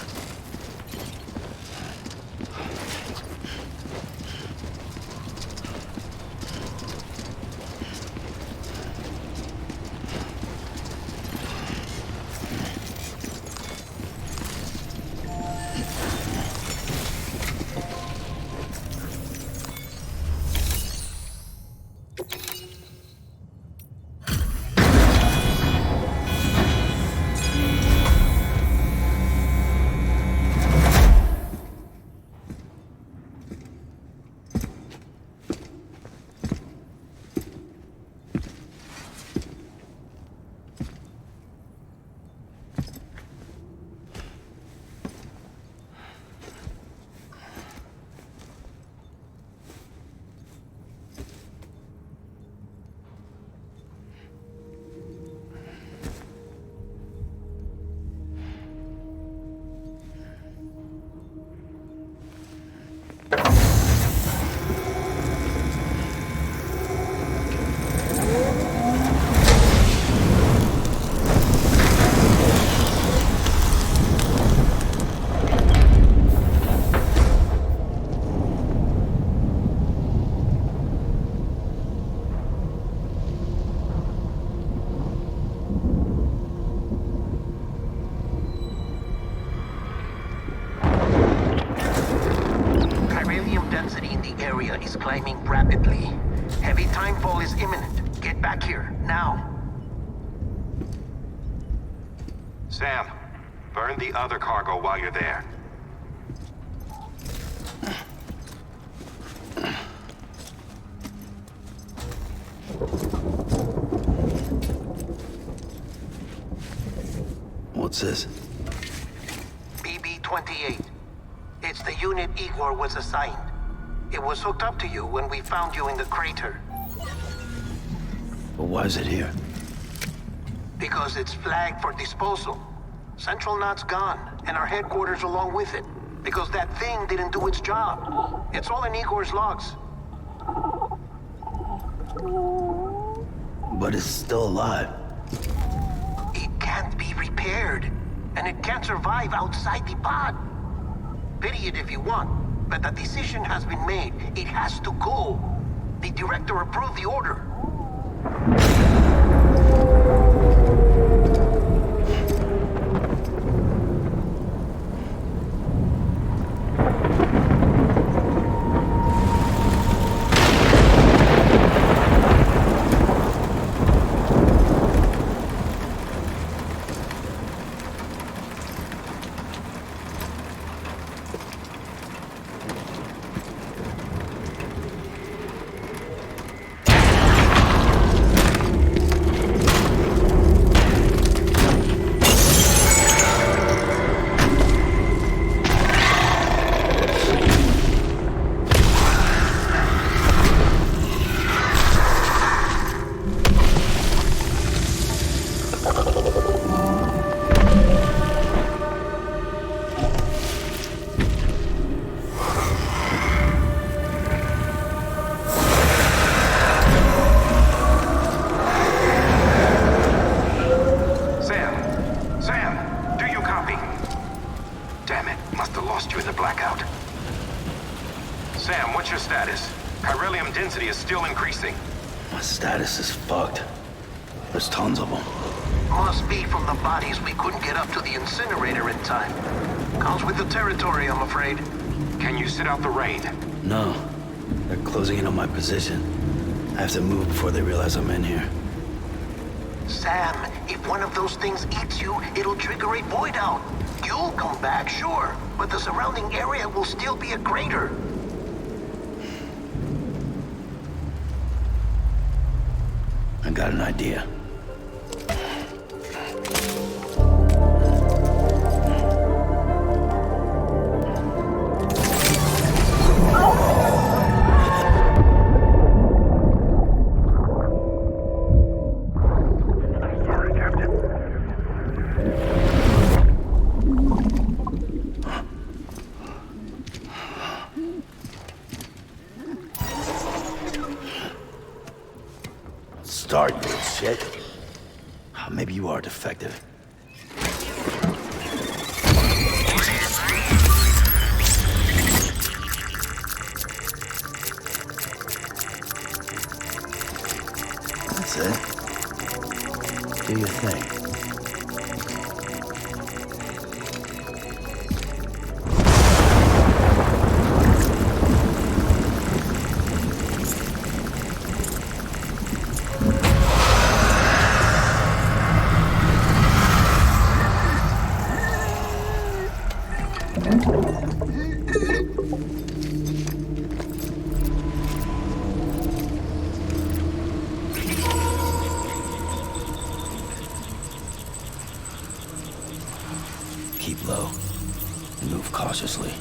Density in the area is climbing rapidly. Heavy timefall is imminent. Get back here, now. Sam, burn the other cargo while you're there. What's this? BB-28. It's the unit Igor was assigned. It was hooked up to you when we found you in the crater. But why is it here? Because it's flagged for disposal. Central Knot's gone, and our headquarters along with it. Because that thing didn't do its job. It's all in Igor's logs. But it's still alive. It can't be repaired, and it can't survive outside the pod. Pity it if you want, but the decision has been made. It has to go. The director approved the order. Sam, what's your status? Chiralium density is still increasing. My status is fucked. There's tons of them. Must be from the bodies we couldn't get up to the incinerator in time. Comes with the territory, I'm afraid. Can you sit out the rain? No. They're closing in on my position. I have to move before they realize I'm in here. Sam, if one of those things eats you, it'll trigger a void out. You'll come back, sure, but the surrounding area will still be a crater. I got an idea. Start, you little shit. Maybe you are defective. That's it. Do your thing. Keep low and move cautiously.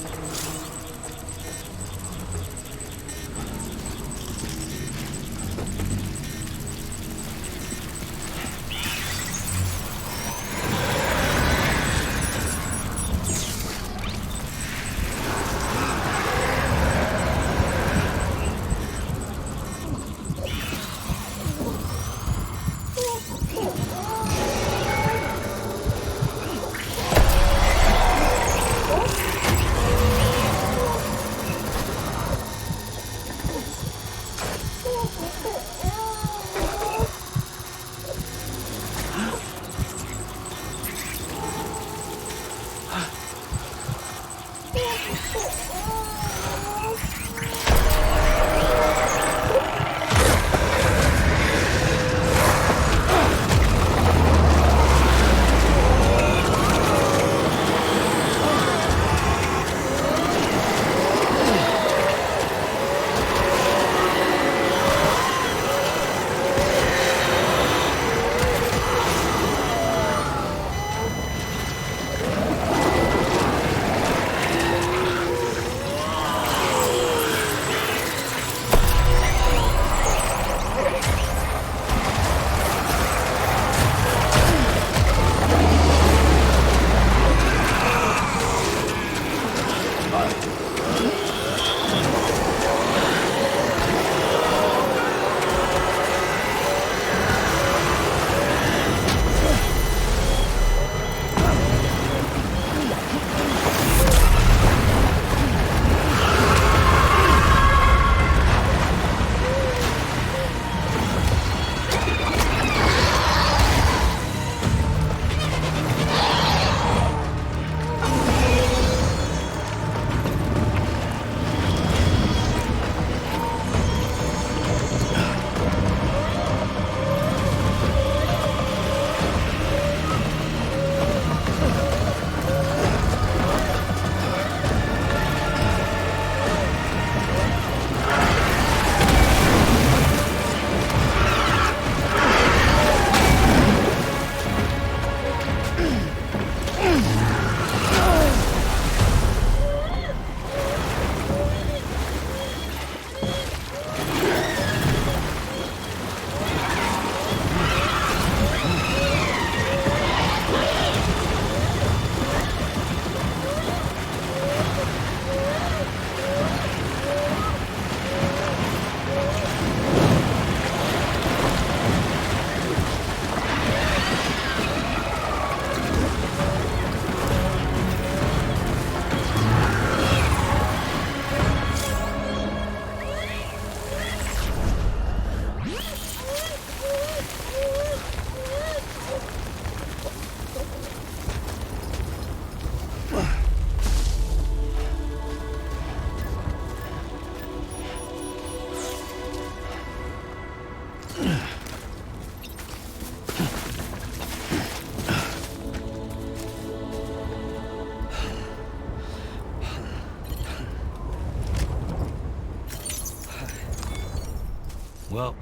Well,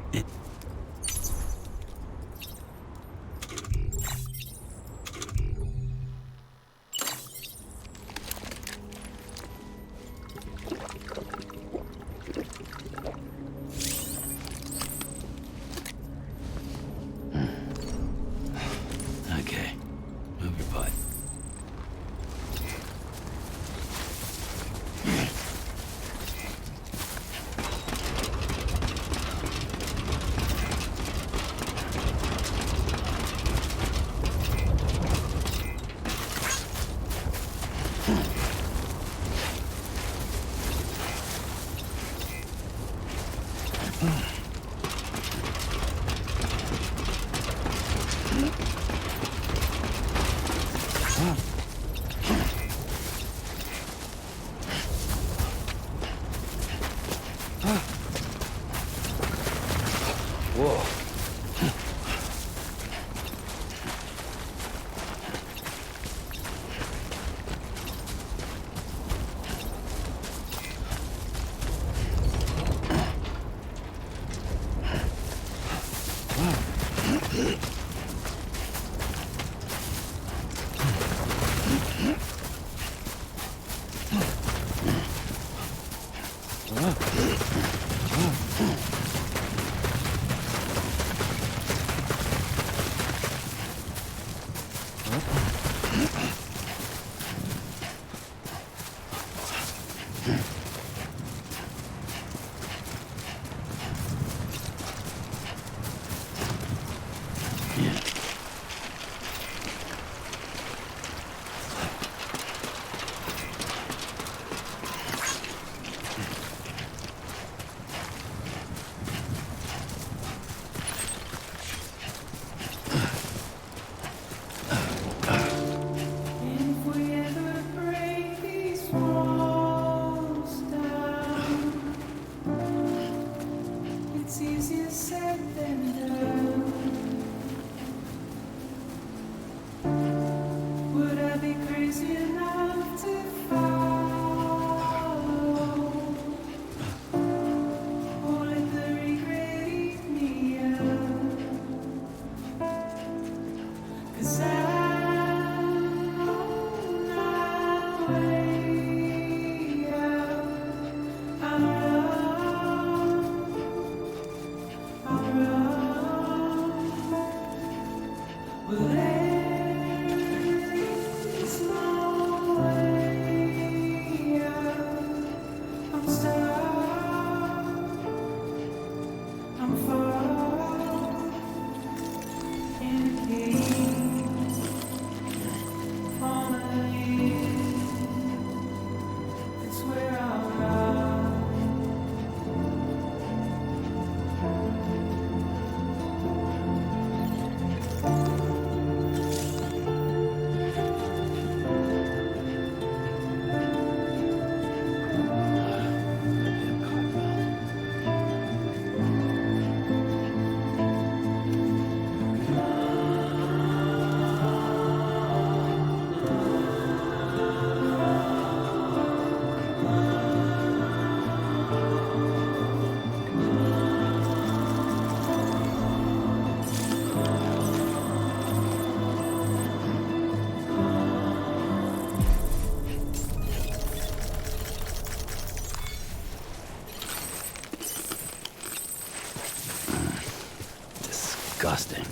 Disgusting.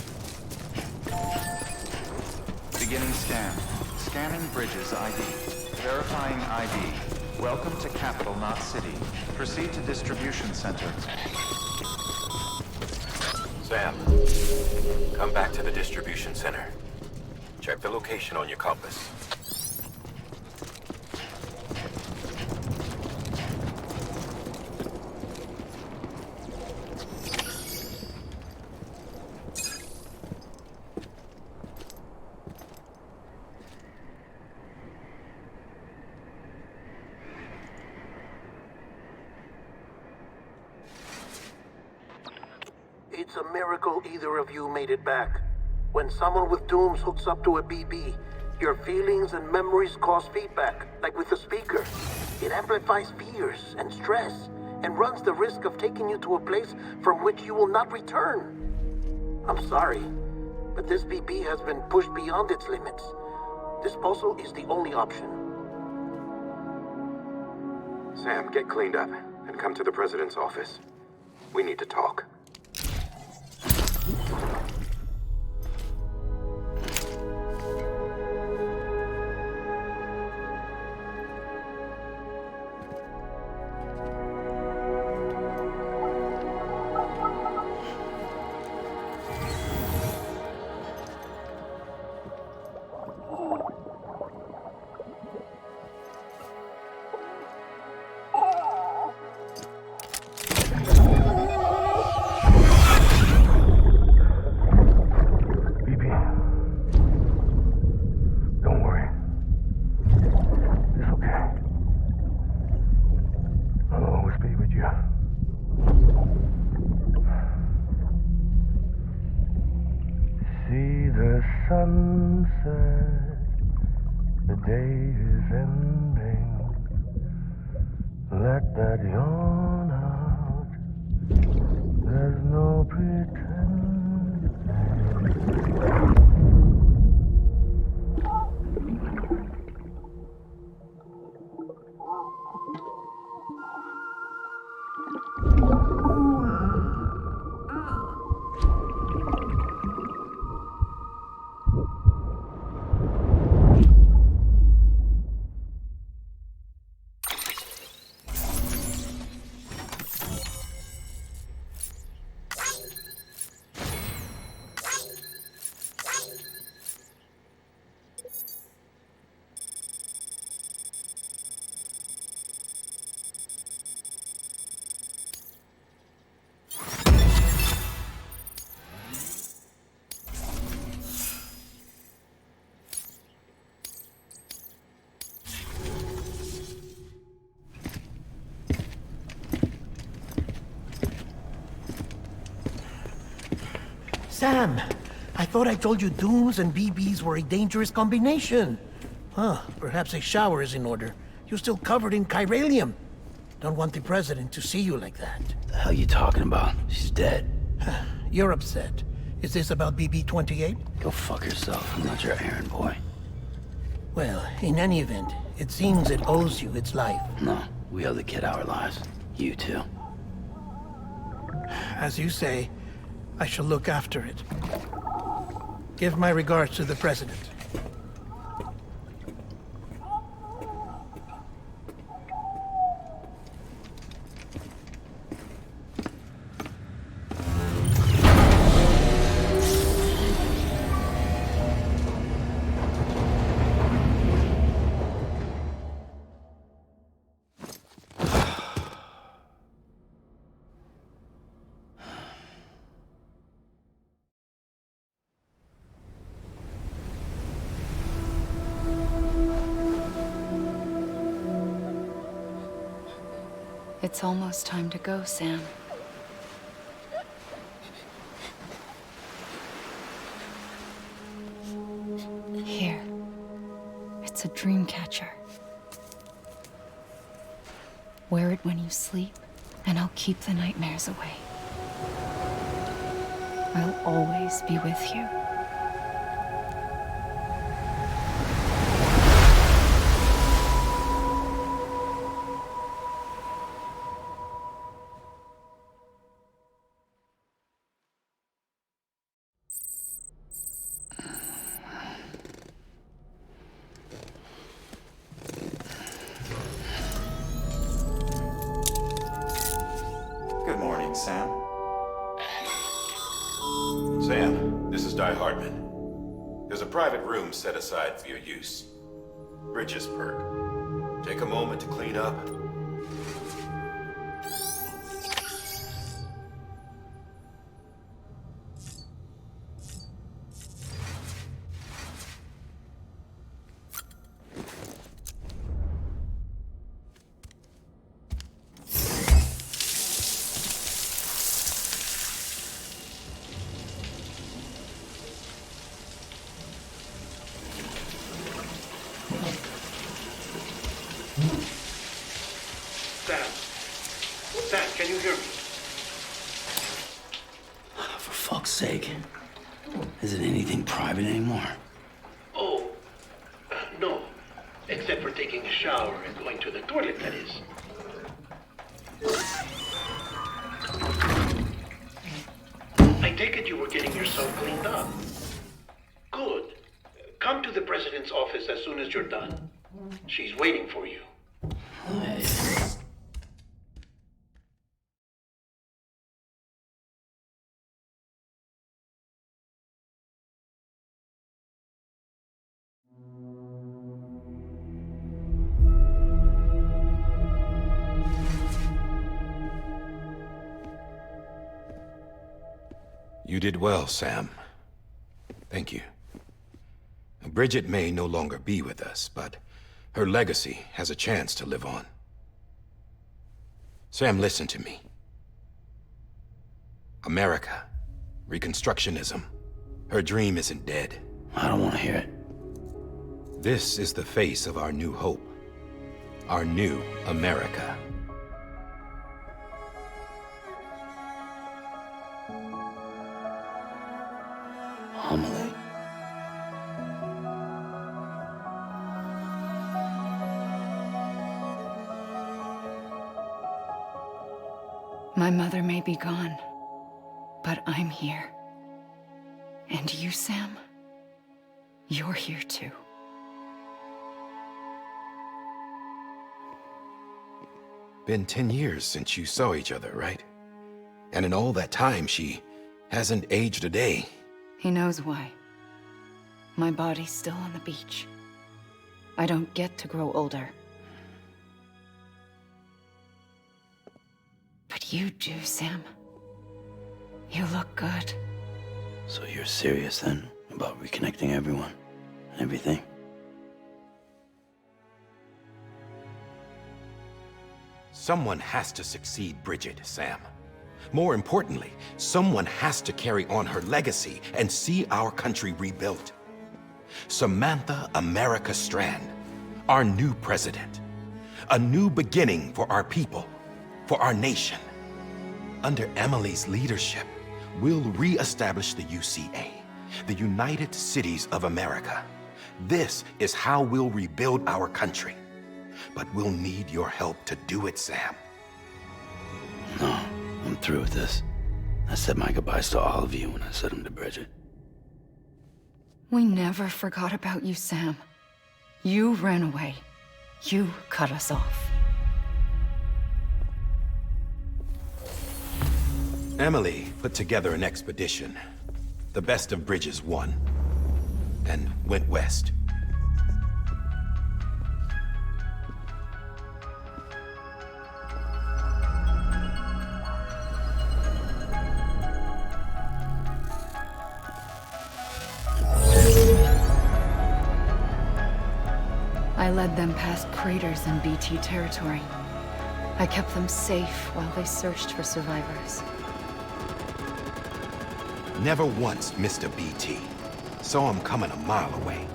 Beginning scan. Scanning bridges ID. Verifying ID. Welcome to Capital, not City. Proceed to distribution center. Sam, come back to the distribution center. Check the location on your compass. It's a miracle either of you made it back. When someone with dooms hooks up to a BB, your feelings and memories cause feedback, like with the speaker. It amplifies fears and stress, and runs the risk of taking you to a place from which you will not return. I'm sorry, but this BB has been pushed beyond its limits. Disposal is the only option. Sam, get cleaned up and come to the president's office. We need to talk. day is ending. Let that yawn out. There's no pretending. Sam, I thought I told you dooms and BBs were a dangerous combination. Huh, perhaps a shower is in order. You're still covered in chiralium. Don't want the president to see you like that. The hell you talking about? She's dead. You're upset. Is this about BB-28? Go fuck yourself. I'm not your errand boy. Well, in any event, it seems it owes you its life. No, we owe the kid our lives. You too. As you say, I shall look after it. Give my regards to the president. It's almost time to go, Sam. Here. It's a dream catcher. Wear it when you sleep, and I'll keep the nightmares away. I'll always be with you. Good morning, Sam. Sam, this is Di Hartman. There's a private room set aside for your use. Bridges perk. Take a moment to clean up. Sam, can you hear me? For fuck's sake. Is it anything private anymore? Oh, no. Except for taking a shower and going to the toilet, that is. I take it you were getting yourself cleaned up. Good. Come to the president's office as soon as you're done. She's waiting for you. You did well, Sam. Thank you. Bridget may no longer be with us, but her legacy has a chance to live on. Sam, listen to me. America, Reconstructionism, her dream isn't dead. I don't want to hear it. This is the face of our new hope. Our new America. Amelie. My mother may be gone, but I'm here. And you, Sam, you're here too. Been 10 years since you saw each other, right? And in all that time, she hasn't aged a day. He knows why. My body's still on the beach. I don't get to grow older. But you do, Sam. You look good. So you're serious then about reconnecting everyone and everything? Someone has to succeed Bridget, Sam. More importantly, someone has to carry on her legacy and see our country rebuilt. Samantha America Strand, our new president. A new beginning for our people, for our nation. Under Emily's leadership, we'll re-establish the UCA, the United Cities of America. This is how we'll rebuild our country. But we'll need your help to do it, Sam. No, I'm through with this. I said my goodbyes to all of you when I said them to Bridget. We never forgot about you, Sam. You ran away. You cut us off. Emily put together an expedition. The best of Bridges won, and went west. I led them past craters in BT territory. I kept them safe while they searched for survivors. Never once missed a BT. Saw him coming a mile away.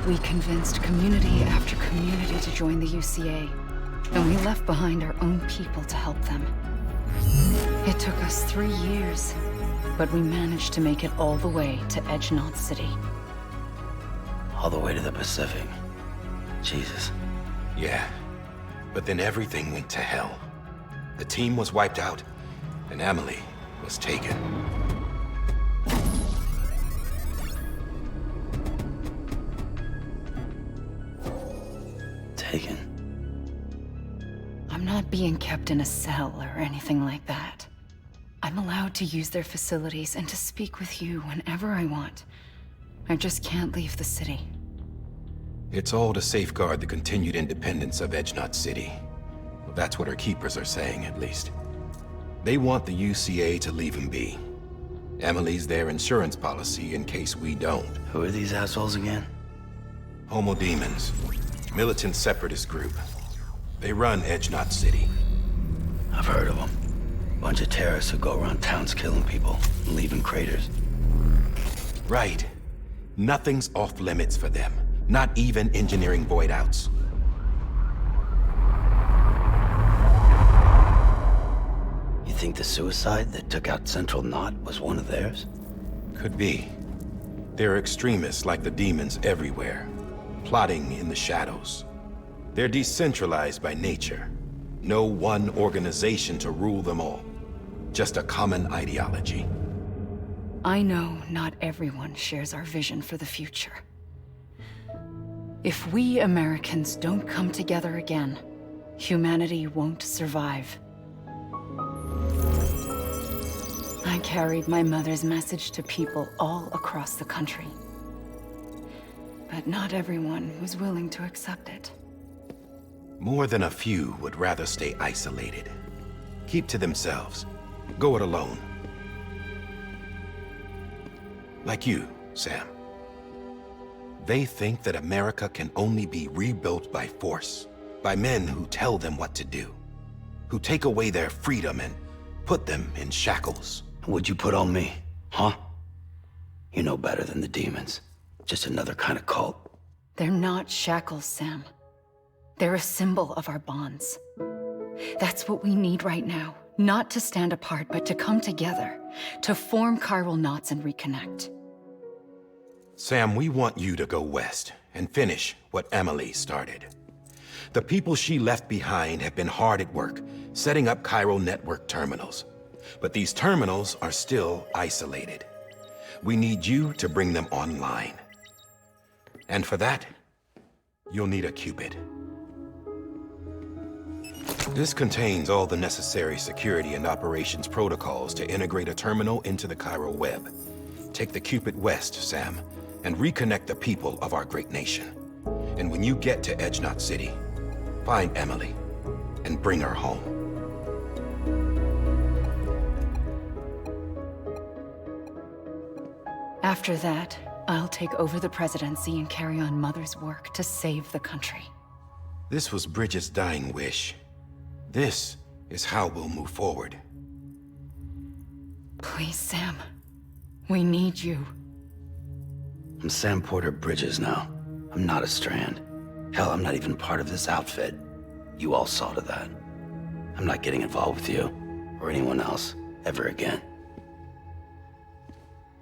We convinced community after community to join the UCA, and we left behind our own people to help them. It took us 3 years, but we managed to make it all the way to Edge-Knot City. All the way to the Pacific. Jesus. Yeah, but then everything went to hell. The team was wiped out, and Emily was taken. Taken? I'm not being kept in a cell or anything like that. I'm allowed to use their facilities and to speak with you whenever I want. I just can't leave the city. It's all to safeguard the continued independence of Edge-Knot City. Well, that's what our keepers are saying, at least. They want the UCA to leave him be. Emily's their insurance policy in case we don't. Who are these assholes again? Homo Demons. Militant separatist group. They run Edge-Knot City. I've heard of them. Bunch of terrorists who go around towns killing people and leaving craters. Right. Nothing's off limits for them. Not even engineering void outs. You think the suicide that took out Central Knot was one of theirs? Could be. There are extremists like the demons everywhere, plotting in the shadows. They're decentralized by nature. No one organization to rule them all. Just a common ideology. I know not everyone shares our vision for the future. If we Americans don't come together again, humanity won't survive. I carried my mother's message to people all across the country. But not everyone was willing to accept it. More than a few would rather stay isolated. Keep to themselves. Go it alone. Like you, Sam. They think that America can only be rebuilt by force, by men who tell them what to do, who take away their freedom and put them in shackles. What'd you put on me, huh? You know better than the demons. Just another kind of cult. They're not shackles, Sam. They're a symbol of our bonds. That's what we need right now. Not to stand apart, but to come together. To form chiral knots and reconnect. Sam, we want you to go west and finish what Emily started. The people she left behind have been hard at work, setting up chiral network terminals. But these terminals are still isolated. We need you to bring them online. And for that, you'll need a Cupid. This contains all the necessary security and operations protocols to integrate a terminal into the chiral web. Take the Cupid west, Sam, and reconnect the people of our great nation. And when you get to Edge Knot City, find Emily and bring her home. After that, I'll take over the presidency and carry on Mother's work to save the country. This was Bridget's dying wish. This is how we'll move forward. Please, Sam. We need you. I'm Sam Porter Bridges now. I'm not a Strand. Hell, I'm not even part of this outfit. You all saw to that. I'm not getting involved with you, or anyone else, ever again.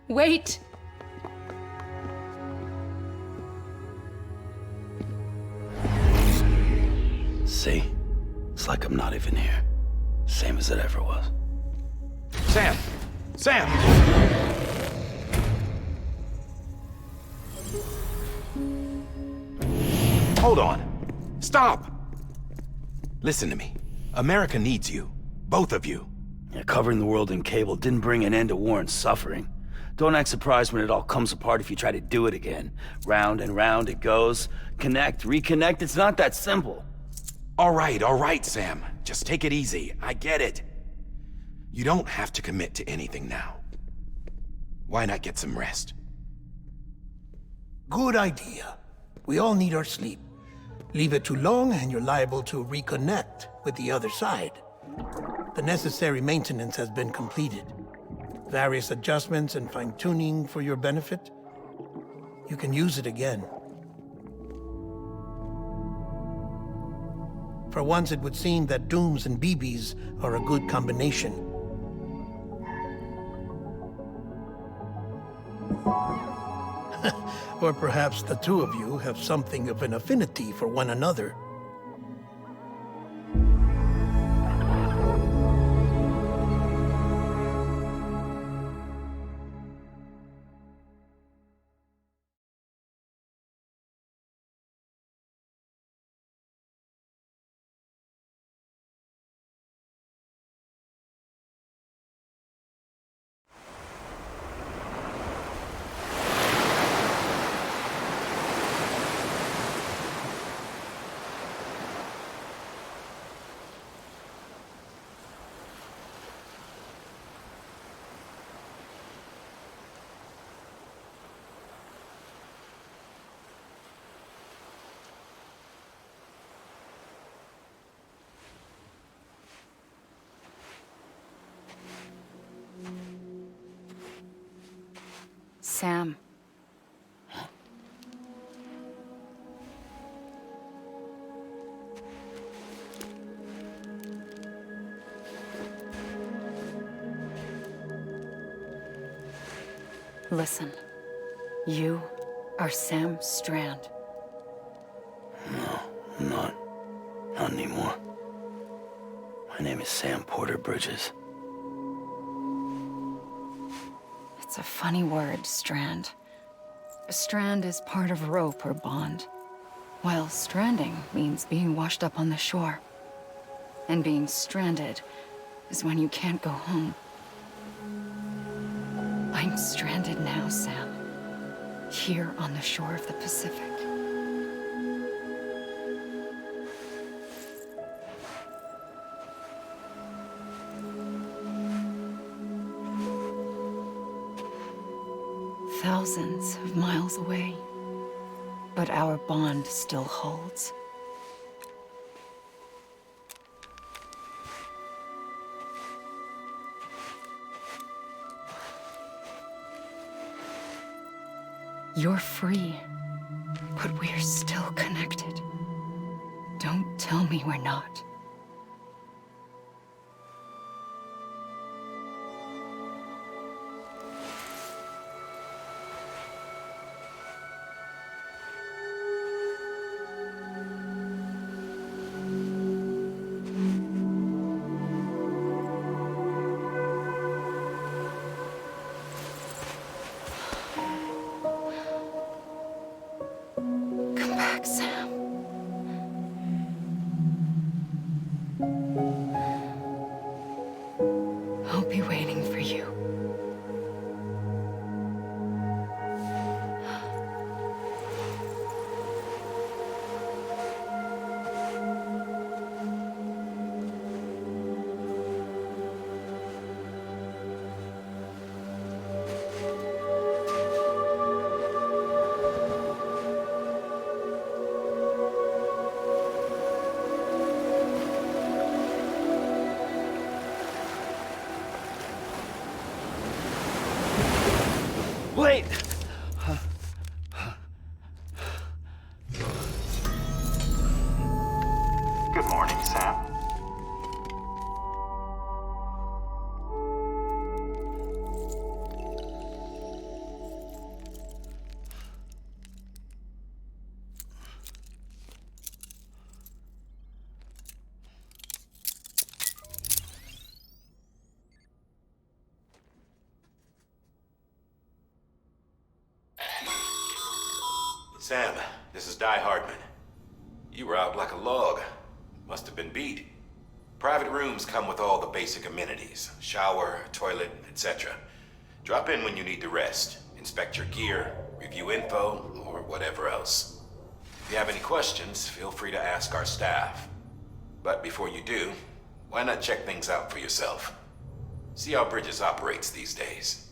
Wait! See? It's like I'm not even here. Same as it ever was. Sam! Sam! Hold on. Stop! Listen to me. America needs you. Both of you. Yeah, covering the world in cable didn't bring an end to war and suffering. Don't act surprised when it all comes apart if you try to do it again. Round and round it goes. Connect, reconnect, it's not that simple. All right, Sam. Just take it easy. I get it. You don't have to commit to anything now. Why not get some rest? Good idea. We all need our sleep. Leave it too long and you're liable to reconnect with the other side. The necessary maintenance has been completed. Various adjustments and fine-tuning for your benefit. You can use it again. For once, it would seem that Dooms and BBs are a good combination. Or perhaps the two of you have something of an affinity for one another. Sam. Listen. You are Sam Strand. No, I'm not. Not anymore. My name is Sam Porter Bridges. It's a funny word, strand. A strand is part of rope or bond, while stranding means being washed up on the shore. And being stranded is when you can't go home. I'm stranded now, Sam. Here on the shore of the Pacific. Thousands of miles away, but our bond still holds. You're free, but we're still connected. Don't tell me we're not. Come back, Sam. I'll be waiting for you. Wait! Good morning, Sam. Sam, this is Di Hardman. You were out like a log. Must have been beat. Private rooms come with all the basic amenities. Shower, toilet, etc. Drop in when you need to rest. Inspect your gear, review info, or whatever else. If you have any questions, feel free to ask our staff. But before you do, why not check things out for yourself? See how Bridges operates these days.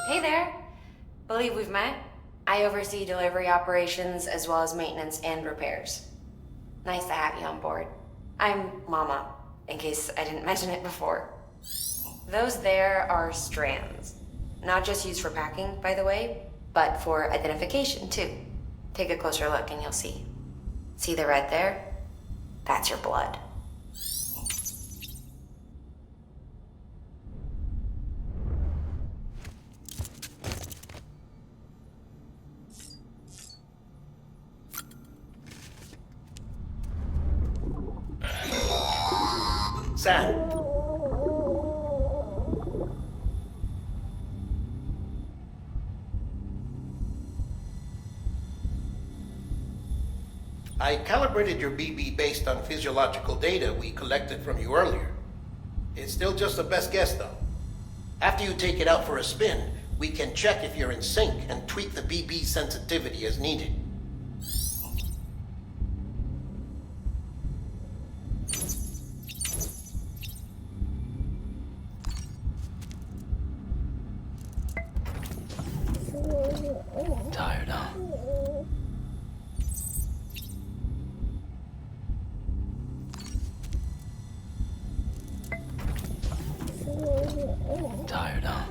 Hey there. Believe we've met. I oversee delivery operations as well as maintenance and repairs. Nice to have you on board. I'm Mama, in case I didn't mention it before. Those there are strands. Not just used for packing, by the way, but for identification too. Take a closer look and you'll see. See the red there? That's your blood. Sam. I calibrated your BB based on physiological data we collected from you earlier. It's still just a best guess, though. After you take it out for a spin, we can check if you're in sync and tweak the BB sensitivity as needed. Tired, huh? Tired, huh?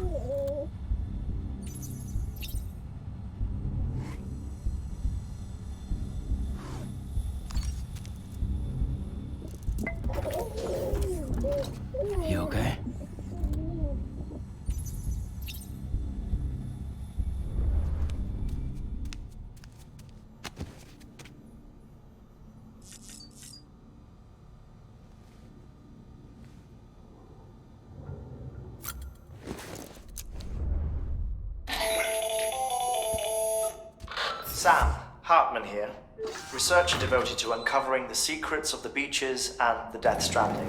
Sam Hartman here, researcher devoted to uncovering the secrets of the beaches and the Death Stranding,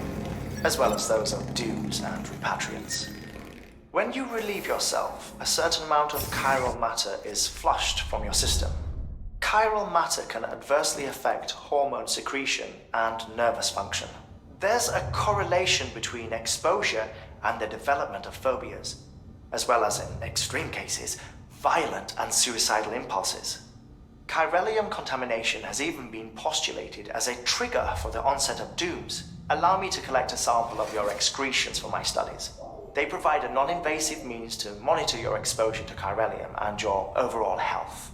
as well as those of dooms and repatriants. When you relieve yourself, a certain amount of chiral matter is flushed from your system. Chiral matter can adversely affect hormone secretion and nervous function. There's a correlation between exposure and the development of phobias, as well as, in extreme cases, violent and suicidal impulses. Chiralium contamination has even been postulated as a trigger for the onset of dooms. Allow me to collect a sample of your excretions for my studies. They provide a non-invasive means to monitor your exposure to chiralium and your overall health.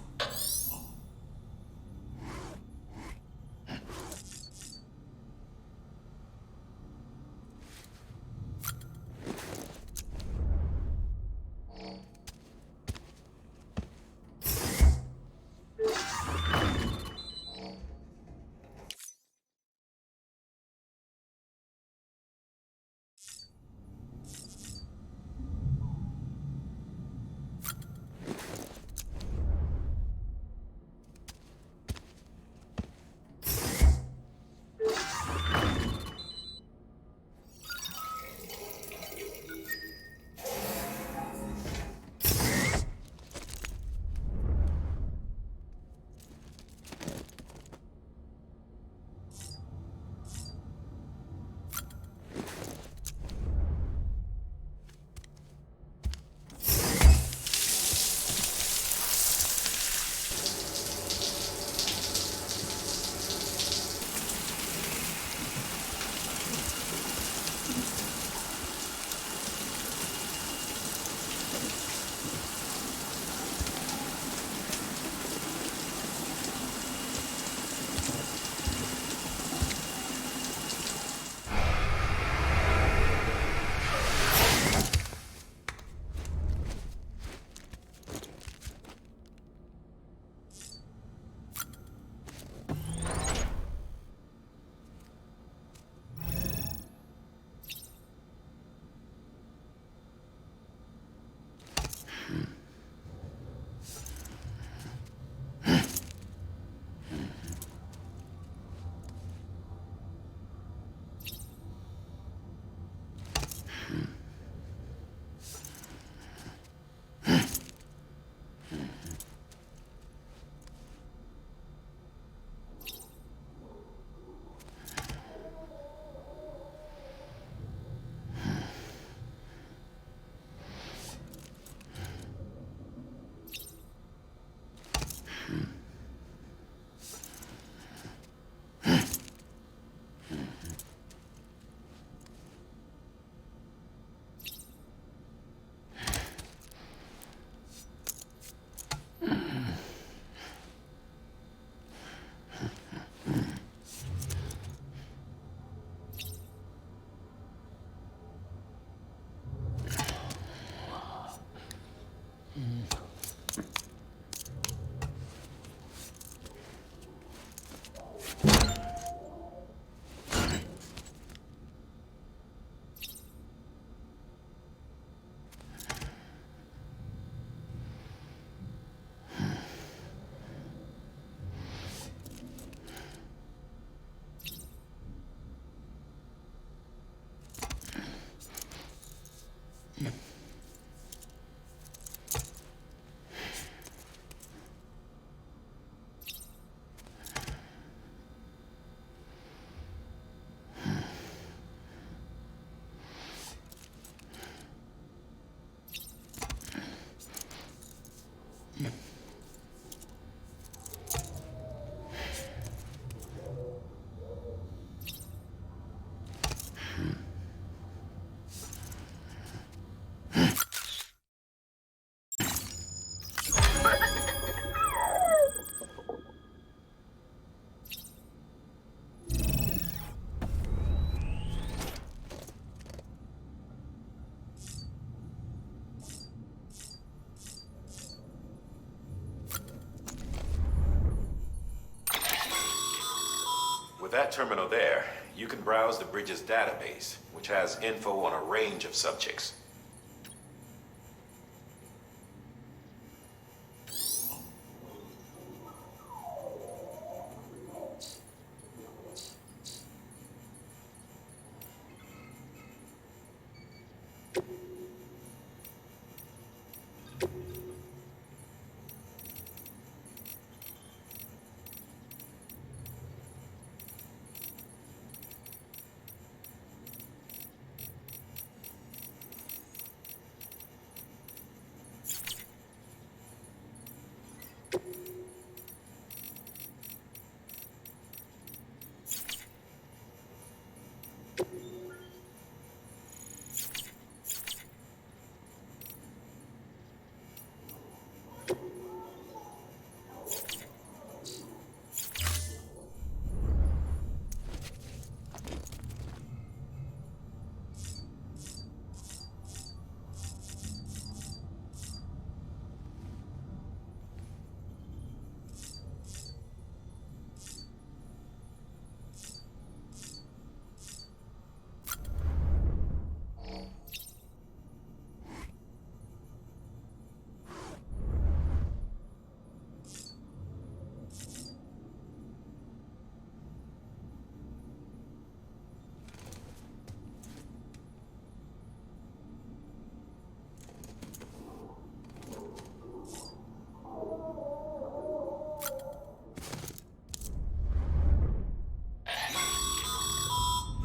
With that terminal there, you can browse the bridge's database, which has info on a range of subjects.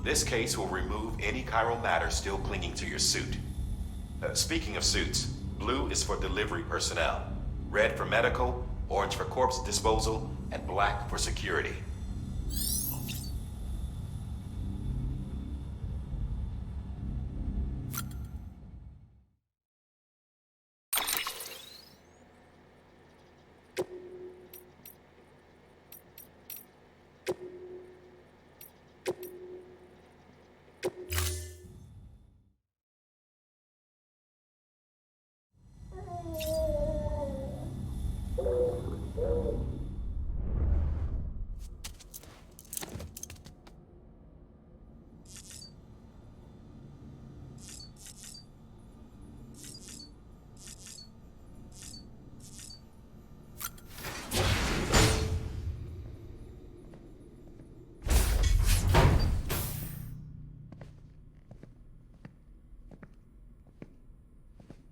This case will remove any chiral matter still clinging to your suit. Speaking of suits, blue is for delivery personnel, red for medical, orange for corpse disposal, and black for security.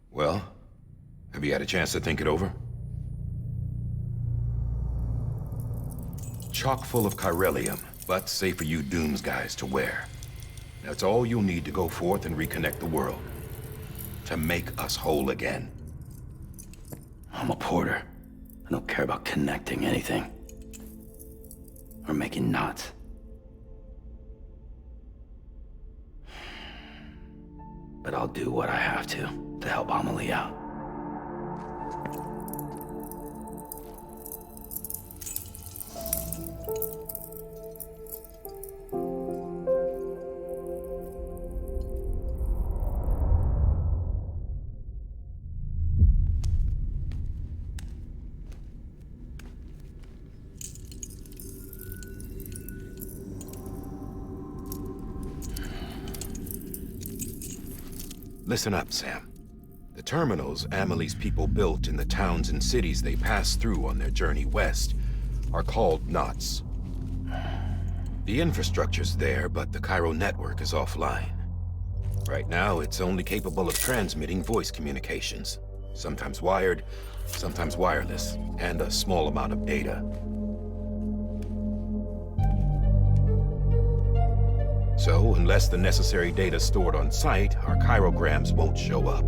Well, have you had a chance to think it over? Chock full of chiralium, but safe for you Dooms guys to wear. That's all you'll need to go forth and reconnect the world. To make us whole again. I'm a porter. I don't care about connecting anything. Or making knots. But I'll do what I have to help Amelie out. Listen up, Sam. The terminals Amelie's people built in the towns and cities they passed through on their journey west are called knots. The infrastructure's there, but the Cairo network is offline. Right now, it's only capable of transmitting voice communications. Sometimes wired, sometimes wireless, and a small amount of data. So, unless the necessary data's stored on site, our chirograms won't show up.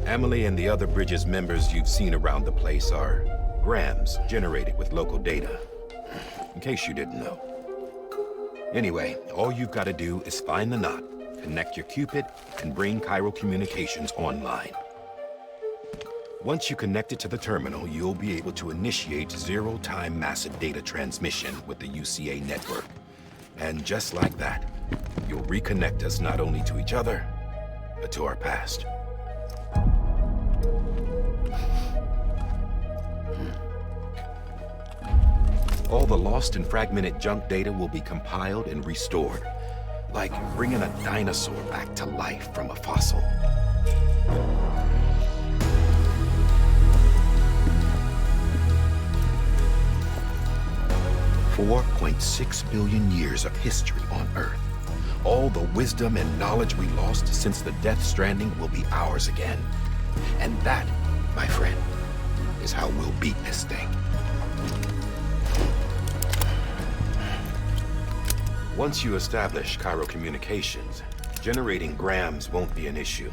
Amelie and the other Bridges members you've seen around the place are grams generated with local data. In case you didn't know. Anyway, all you've got to do is find the knot, connect your Cupid, and bring Cairo communications online. Once you connect it to the terminal, you'll be able to initiate zero-time massive data transmission with the UCA network. And just like that, you'll reconnect us not only to each other, but to our past. All the lost and fragmented junk data will be compiled and restored, like bringing a dinosaur back to life from a fossil. $4.6 billion years of history on Earth, all the wisdom and knowledge we lost since the Death Stranding will be ours again. And that, my friend, is how we'll beat this thing. Once you establish Cairo communications, generating grams won't be an issue.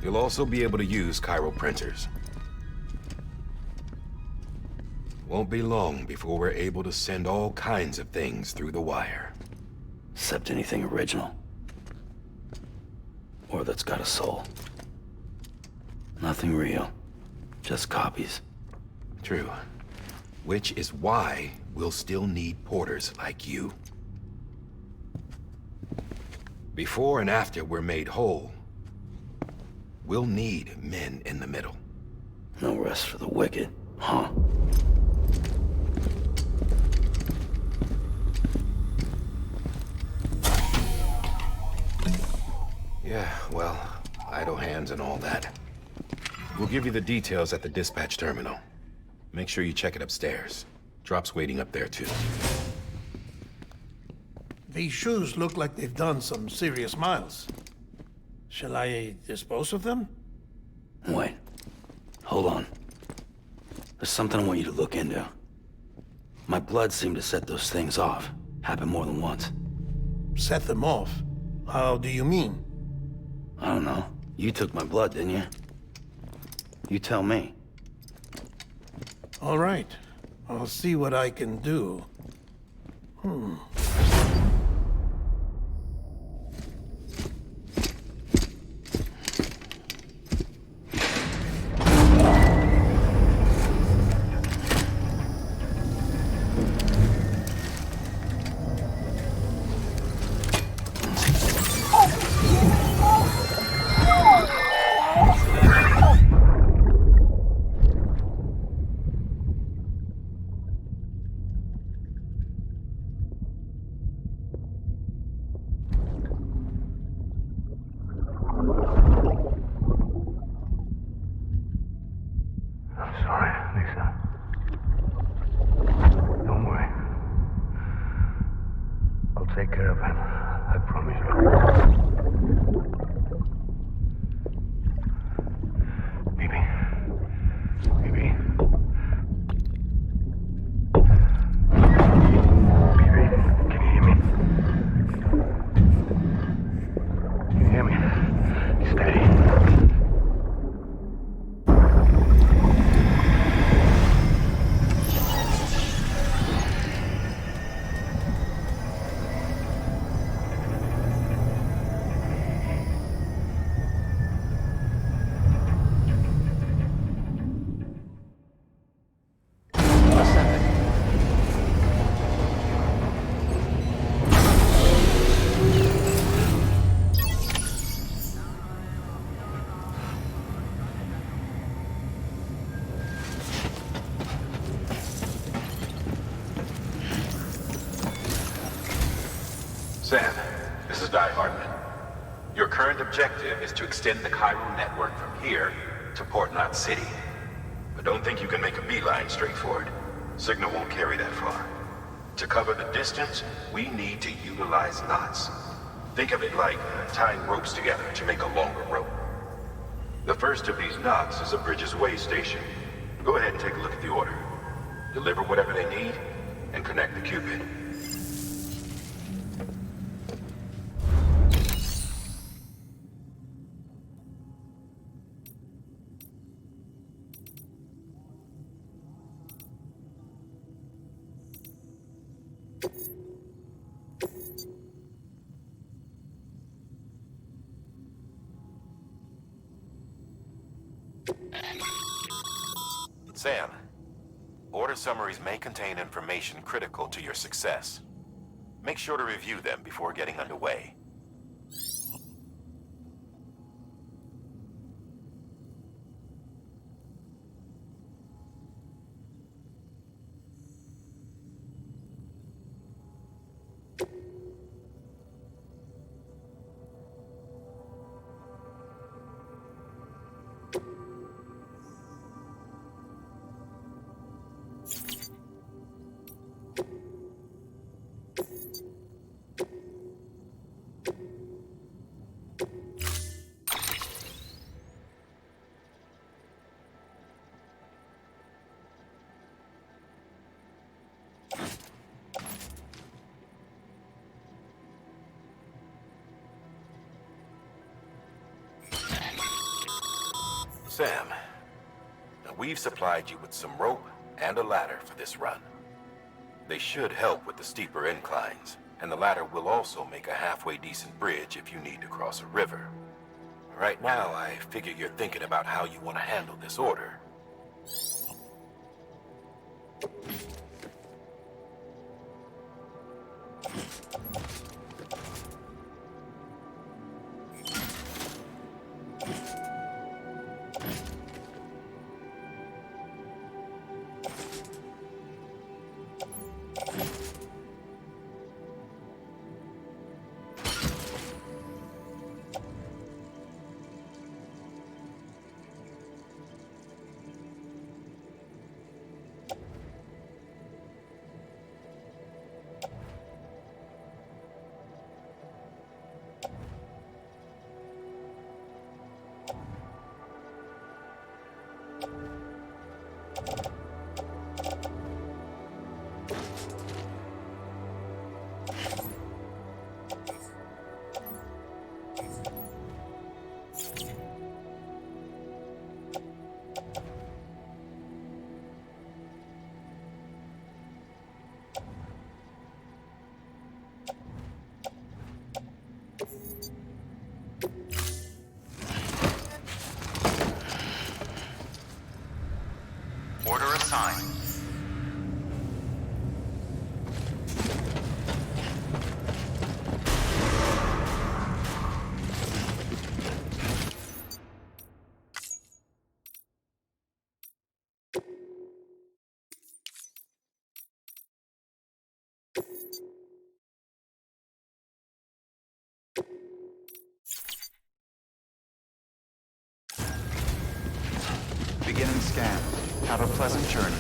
You'll also be able to use Cairo printers. Won't be long before we're able to send all kinds of things through the wire. Except anything original. Or that's got a soul. Nothing real. Just copies. True. Which is why we'll still need porters like you. Before and after we're made whole, we'll need men in the middle. No rest for the wicked, huh? Yeah, well, idle hands and all that. We'll give you the details at the dispatch terminal. Make sure you check it upstairs. Drop's waiting up there, too. These shoes look like they've done some serious miles. Shall I dispose of them? Wait. Hold on. There's something I want you to look into. My blood seemed to set those things off. Happened more than once. Set them off? How do you mean? I don't know. You took my blood, didn't you? You tell me. All right. I'll see what I can do. Take care of him. I promise you. Baby. Baby. Baby, can you hear me? Can you hear me? Steady. Sam, this is Di Hartman. Your current objective is to extend the Cairo network from here to Port Knot City. But don't think you can make a beeline straight for it. Signal won't carry that far. To cover the distance, we need to utilize knots. Think of it like tying ropes together to make a longer rope. The first of these knots is a Bridges Way station. Go ahead and take a look at the order. Deliver whatever they need, and connect the Cupid. Sam, order summaries may contain information critical to your success. Make sure to review them before getting underway. Sam, now we've supplied you with some rope and a ladder for this run. They should help with the steeper inclines, and the ladder will also make a halfway decent bridge if you need to cross a river. Right now, I figure you're thinking about how you want to handle this order. Order assigned. Beginning scan. Have a pleasant journey.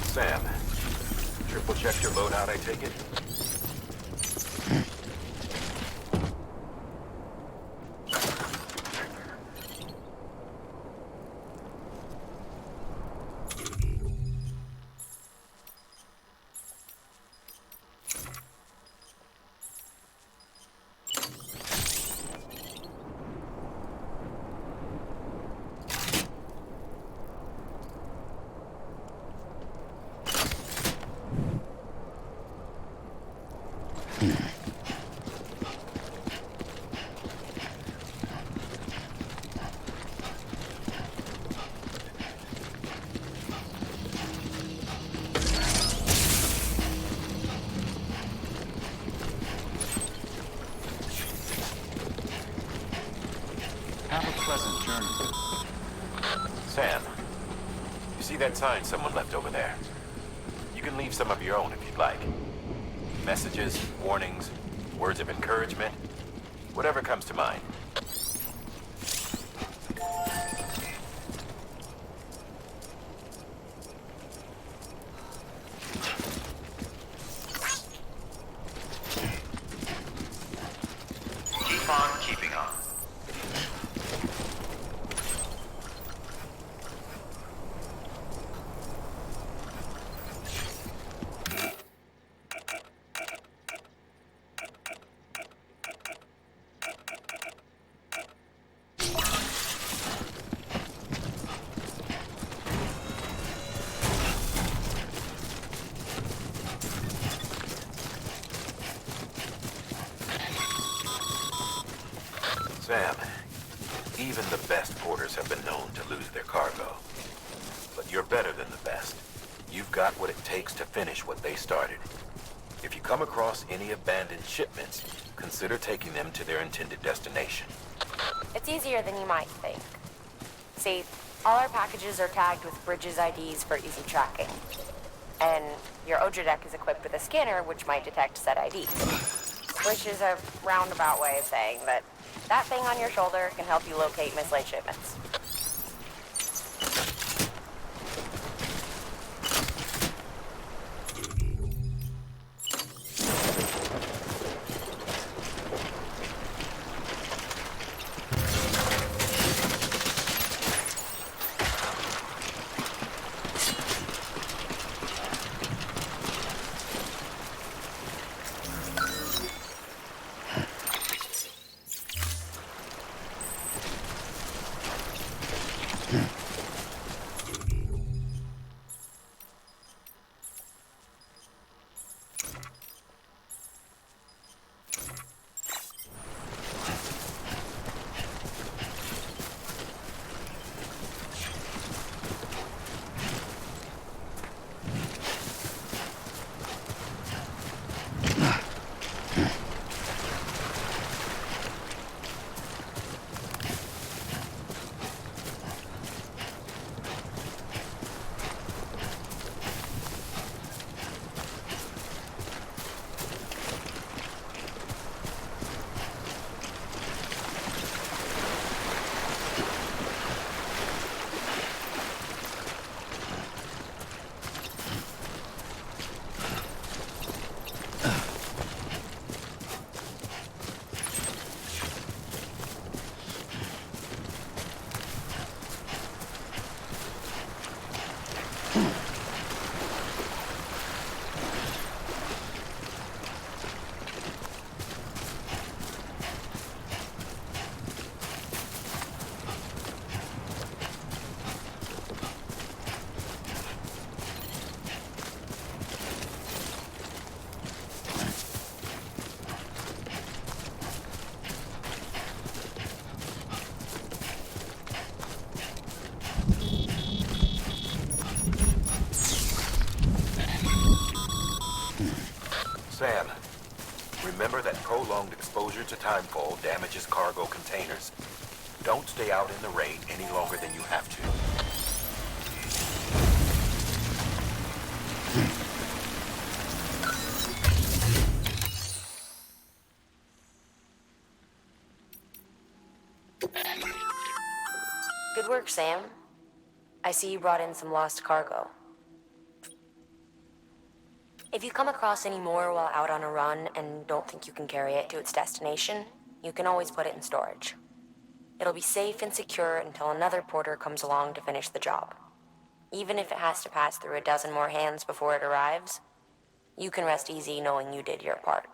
Sam, triple check your loadout, I take it? Have a pleasant journey. Sam, you see that sign someone left over there? You can leave some of your own if you'd like. Messages, warnings, words of encouragement, whatever comes to mind. Keep on keeping on. Sam, even the best porters have been known to lose their cargo. But you're better than the best. You've got what it takes to finish what they started. If you come across any abandoned shipments, consider taking them to their intended destination. It's easier than you might think. See, all our packages are tagged with Bridges IDs for easy tracking. And your Odra deck is equipped with a scanner which might detect said IDs. Which is a roundabout way of saying that that thing on your shoulder can help you locate mislaid shipments. Sam, remember that prolonged exposure to timefall damages cargo containers. Don't stay out in the rain any longer than you have to. Good work, Sam. I see you brought in some lost cargo. If you come across any more while out on a run and don't think you can carry it to its destination, you can always put it in storage. It'll be safe and secure until another porter comes along to finish the job. Even if it has to pass through a dozen more hands before it arrives, you can rest easy knowing you did your part.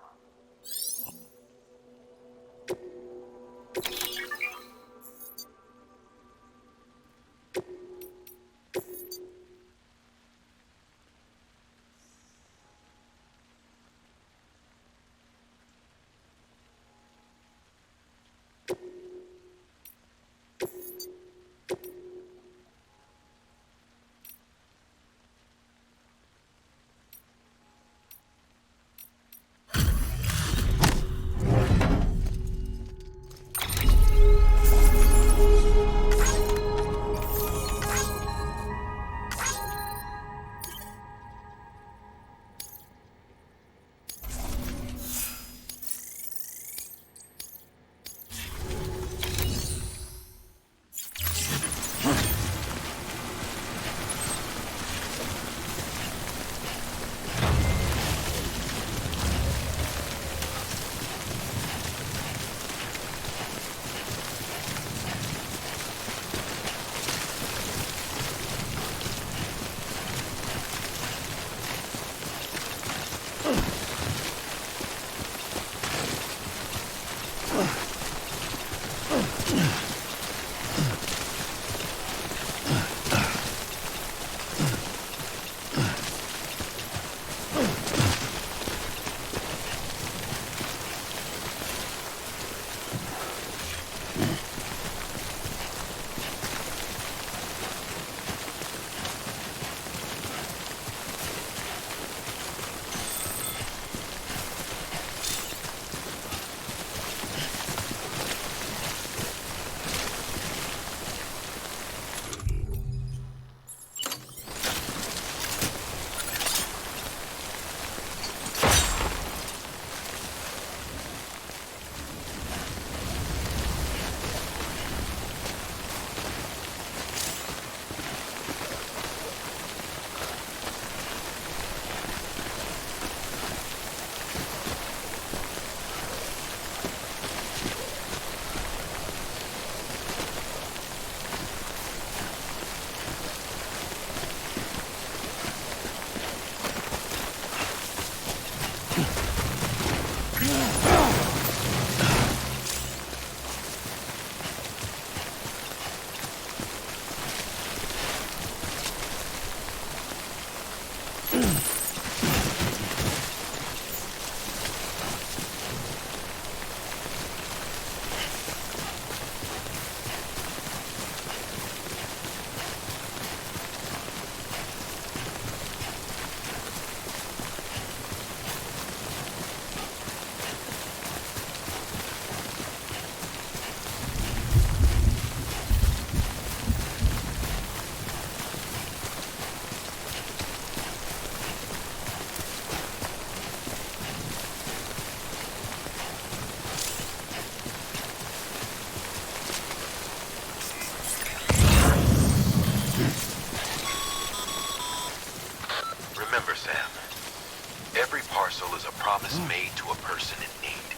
promise made to a person in need,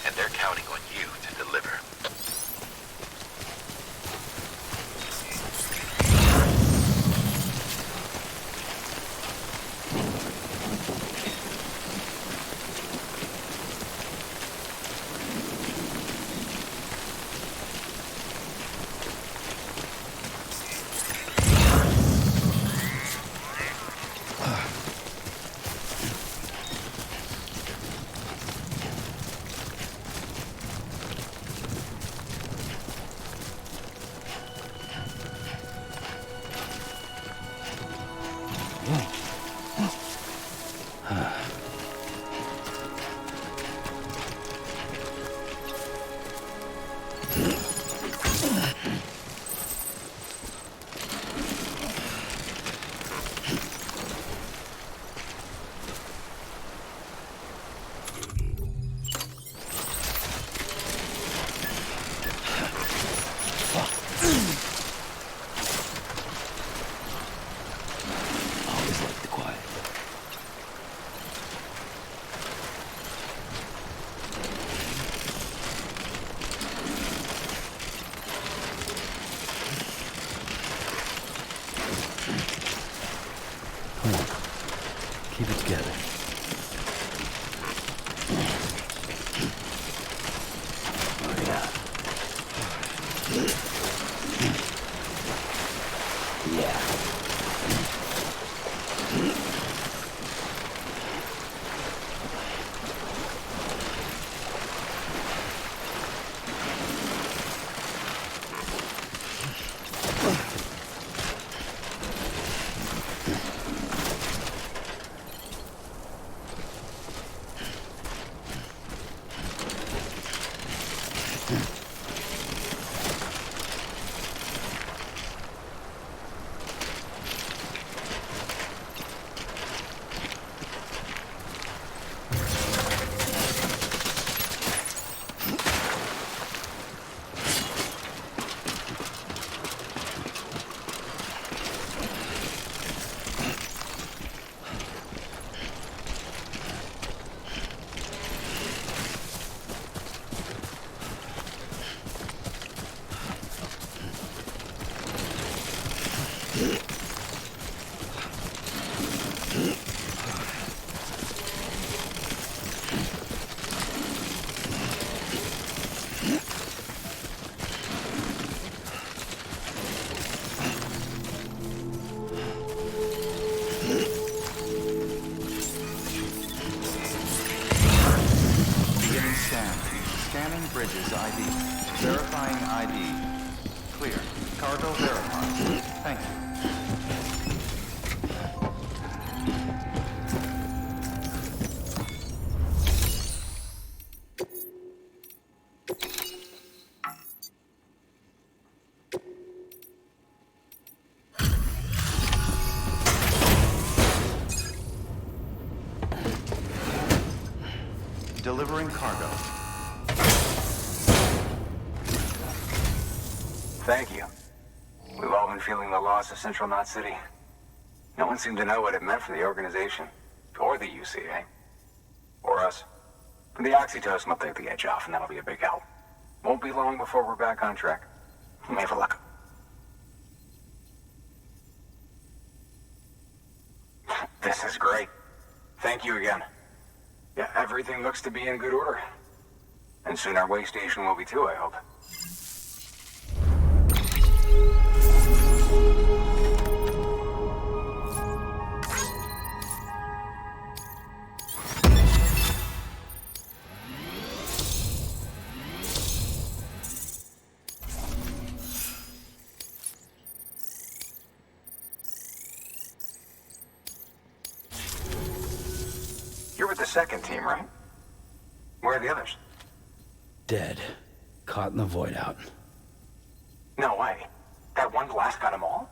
and they're counting on you to deliver. Keep it together. Scanning bridges ID. Verifying ID. Clear. Cargo verified. Thank you. Delivering cargo. Thank you. We've all been feeling the loss of Central Knot City. No one seemed to know what it meant for the organization, or the UCA, or us. The oxytocin will take the edge off, and that'll be a big help. Won't be long before we're back on track. You may have a look. This is great. Thank you again. Yeah, everything looks to be in good order. And soon our way station will be too, I hope. You're with the second team, right? Where are the others? Dead. Caught in the void out. No way. That one blast got them all?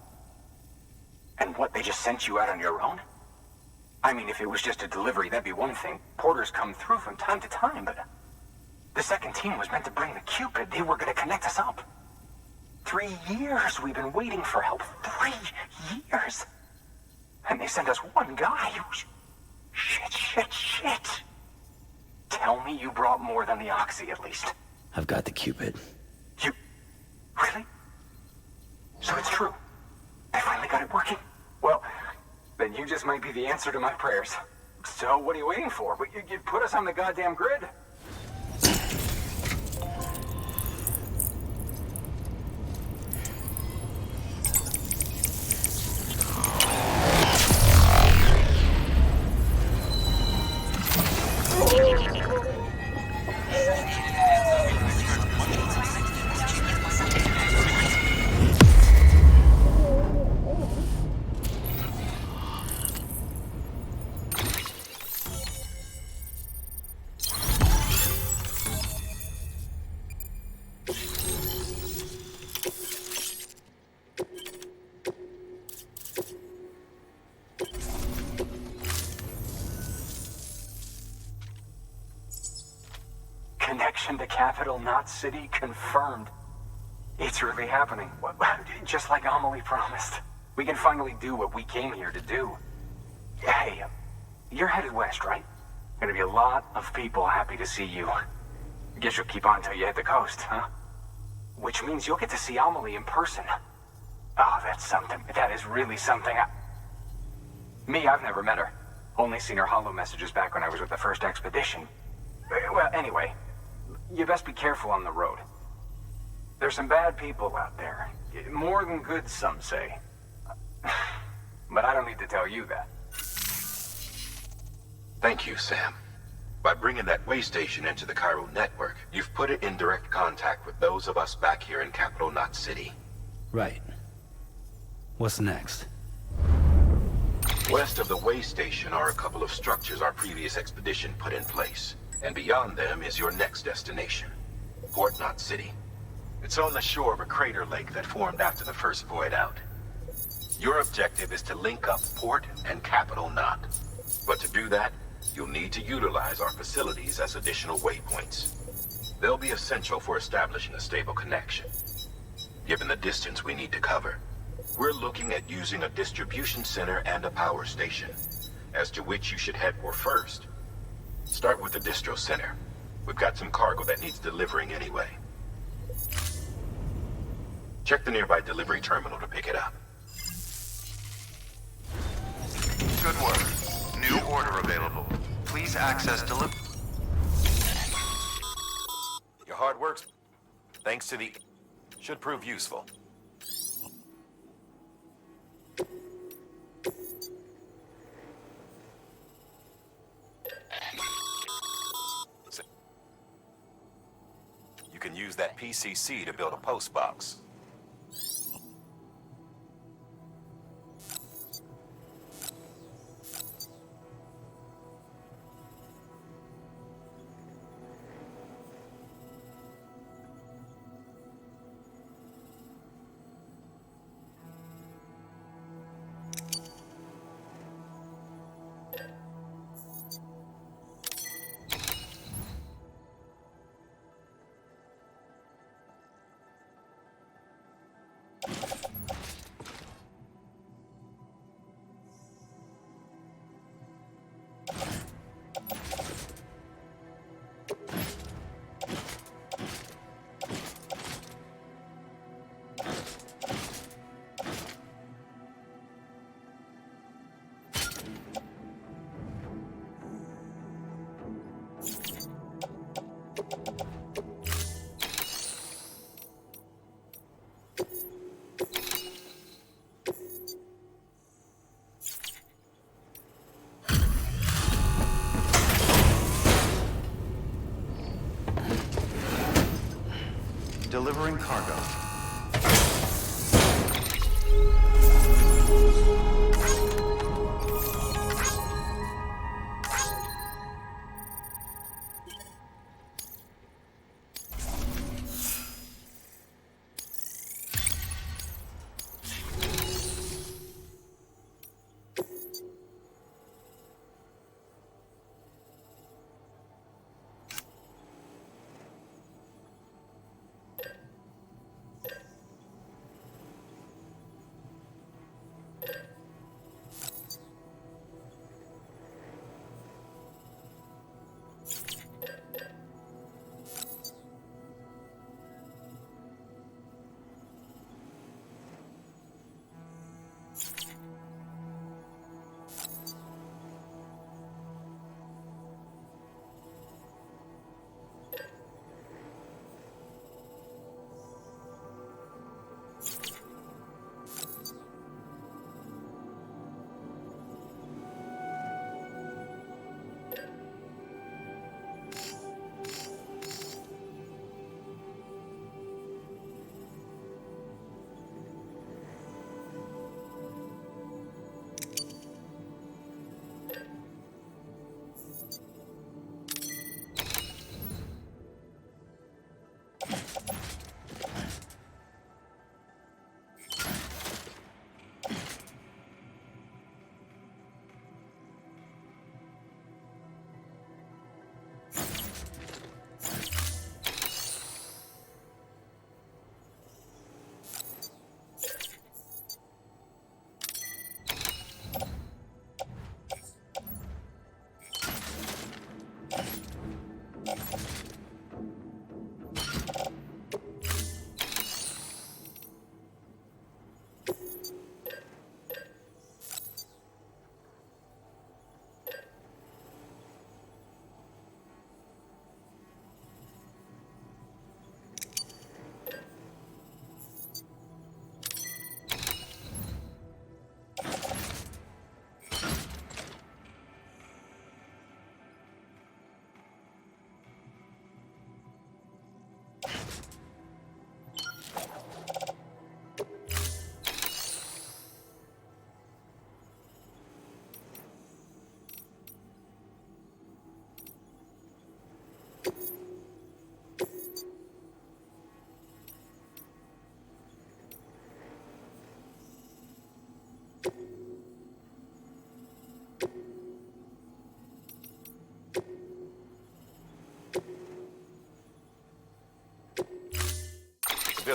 And what, they just sent you out on your own? I mean, if it was just a delivery, that'd be one thing. Porters come through from time to time, but... The second team was meant to bring the Cupid. They were gonna connect us up. 3 years we've been waiting for help. 3 years! And they sent us one guy who's... Shit. Tell me you brought more than the Oxy, at least. I've got the Cupid. You... Really? So it's true. I finally got it working. Well, then you just might be the answer to my prayers. So what are you waiting for? You put us on the goddamn grid. Connection to Capital Knot City confirmed. It's really happening. Just like Amelie promised. We can finally do what we came here to do. Hey, you're headed west, right? Gonna be a lot of people happy to see you. Guess you'll keep on till you hit the coast, huh? Which means you'll get to see Amelie in person. Oh, that's something. That is really something. Me, I've never met her. Only seen her holo messages back when I was with the first expedition. Well, anyway, you best be careful on the road. There's some bad people out there. More than good, some say. But I don't need to tell you that. Thank you, Sam. By bringing that way station into the Cairo network, you've put it in direct contact with those of us back here in Capital Knot City. Right. What's next? West of the way station are a couple of structures our previous expedition put in place. And beyond them is your next destination, Port Knot City. It's on the shore of a crater lake that formed after the first void out. Your objective is to link up Port and Capital Knot. But to do that, you'll need to utilize our facilities as additional waypoints. They'll be essential for establishing a stable connection. Given the distance we need to cover, we're looking at using a distribution center and a power station, as to which you should head for first. Start with the distro center. We've got some cargo that needs delivering anyway. Check the nearby delivery terminal to pick it up. Good work. New order available. Please access delivery. Your hard work, thanks to the... should prove useful. You can use that PCC to build a post box. Delivering cargo.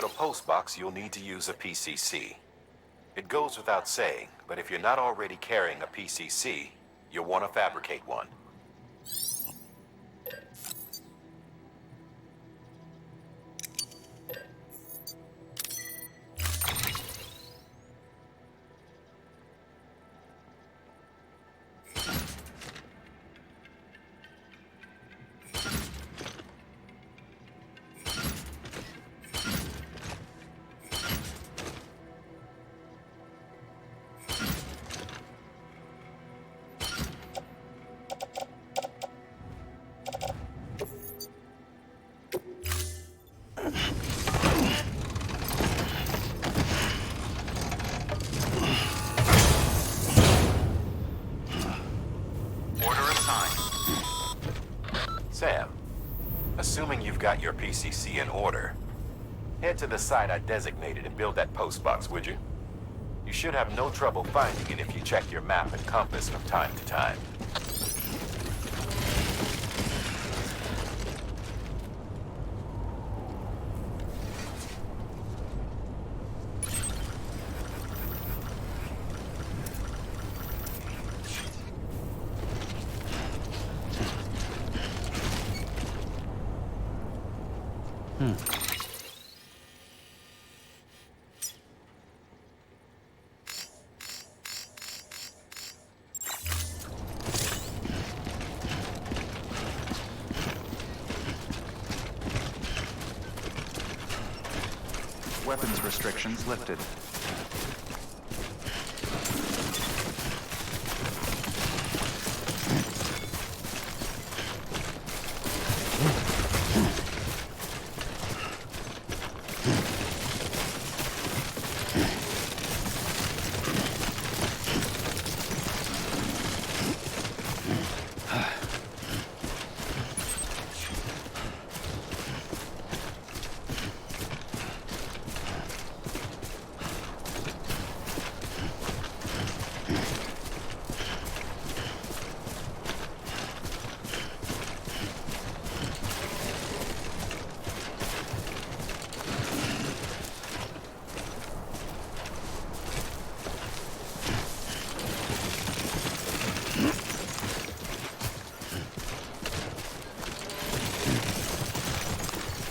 build a post box, you'll need to use a PCC. It goes without saying, but if you're not already carrying a PCC, you'll want to fabricate one. Sam, assuming you've got your PCC in order, head to the site I designated and build that post box, would you? You should have no trouble finding it if you check your map and compass from time to time. Weapons restrictions lifted.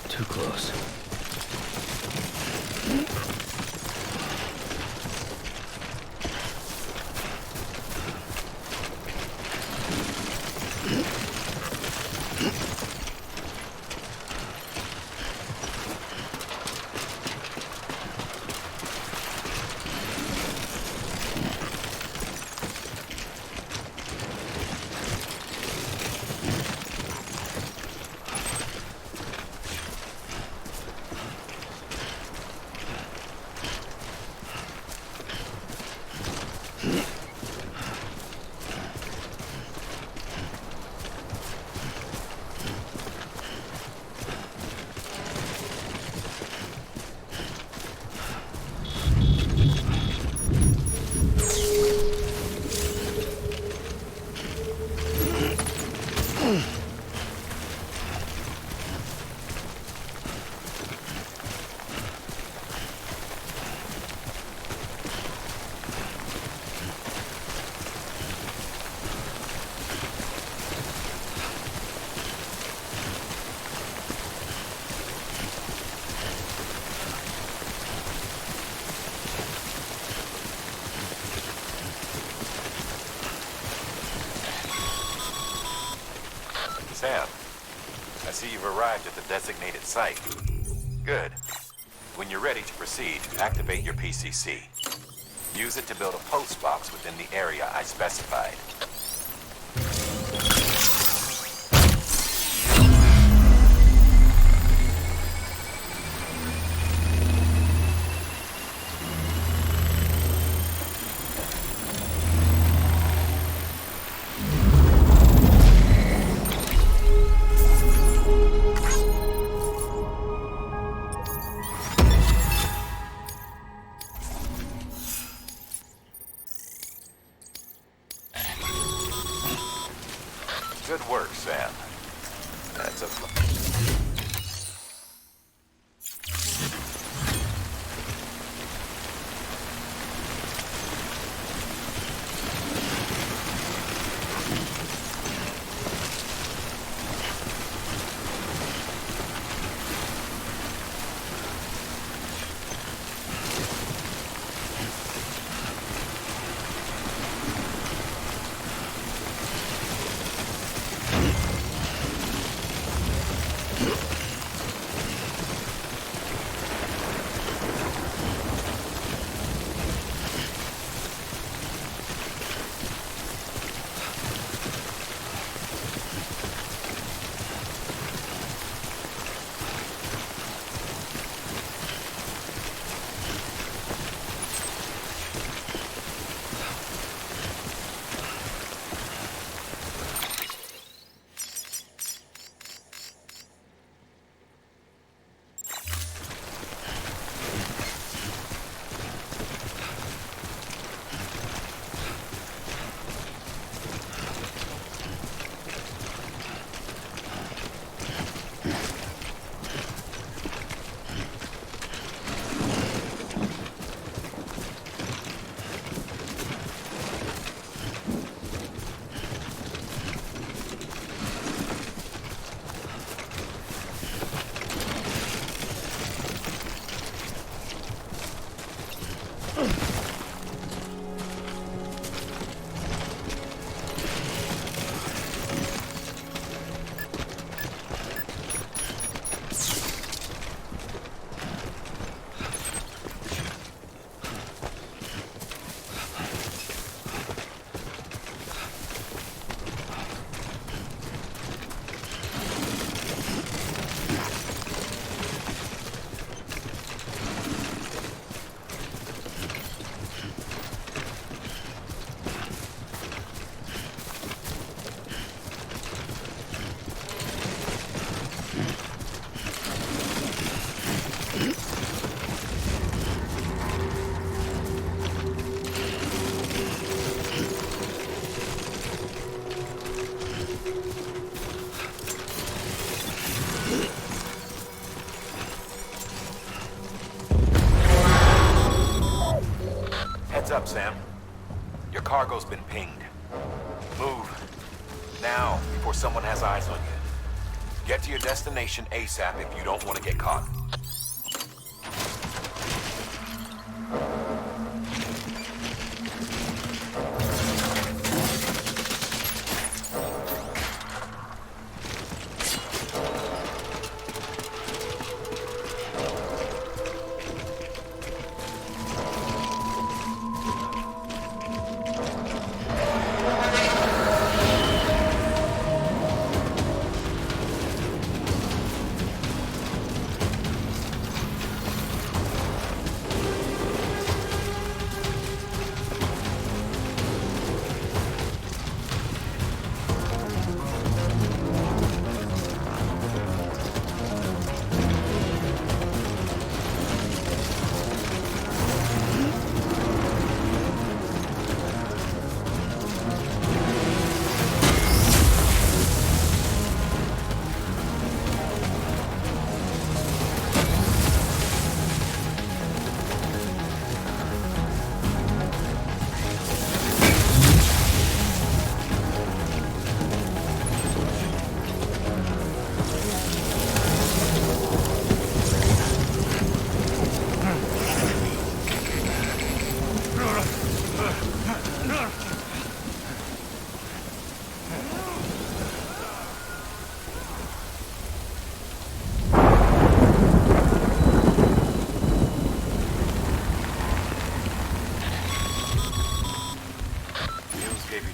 Too close. Sam, I see you've arrived at the designated site. Good. When you're ready to proceed, activate your PCC. Use it to build a post box within the area I specified. Good work, Sam. That's a... up, Sam. Your cargo's been pinged. Move. Now, before someone has eyes on you. Get to your destination ASAP if you don't want to get caught.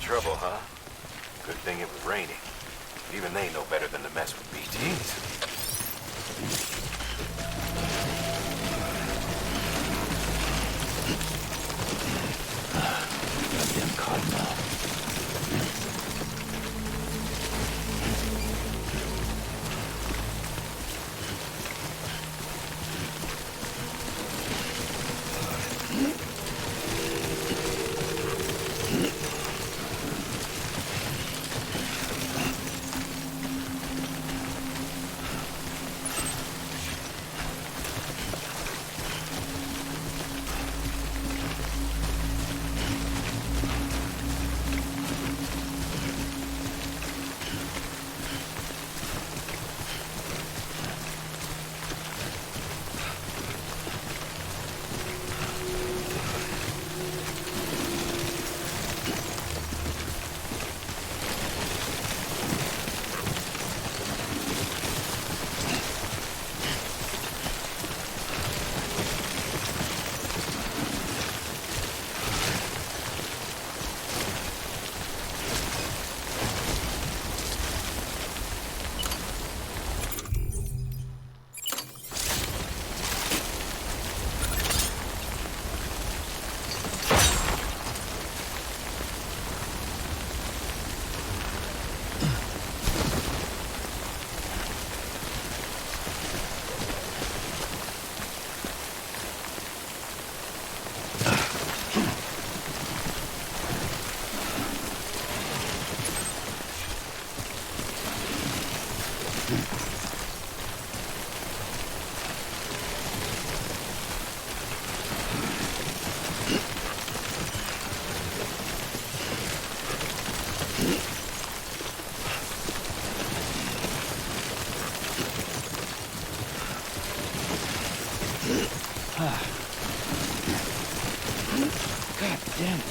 Trouble, huh? Good thing it was raining. Even they know better than to mess with BTs. Goddamn cottonmouth. God damn it.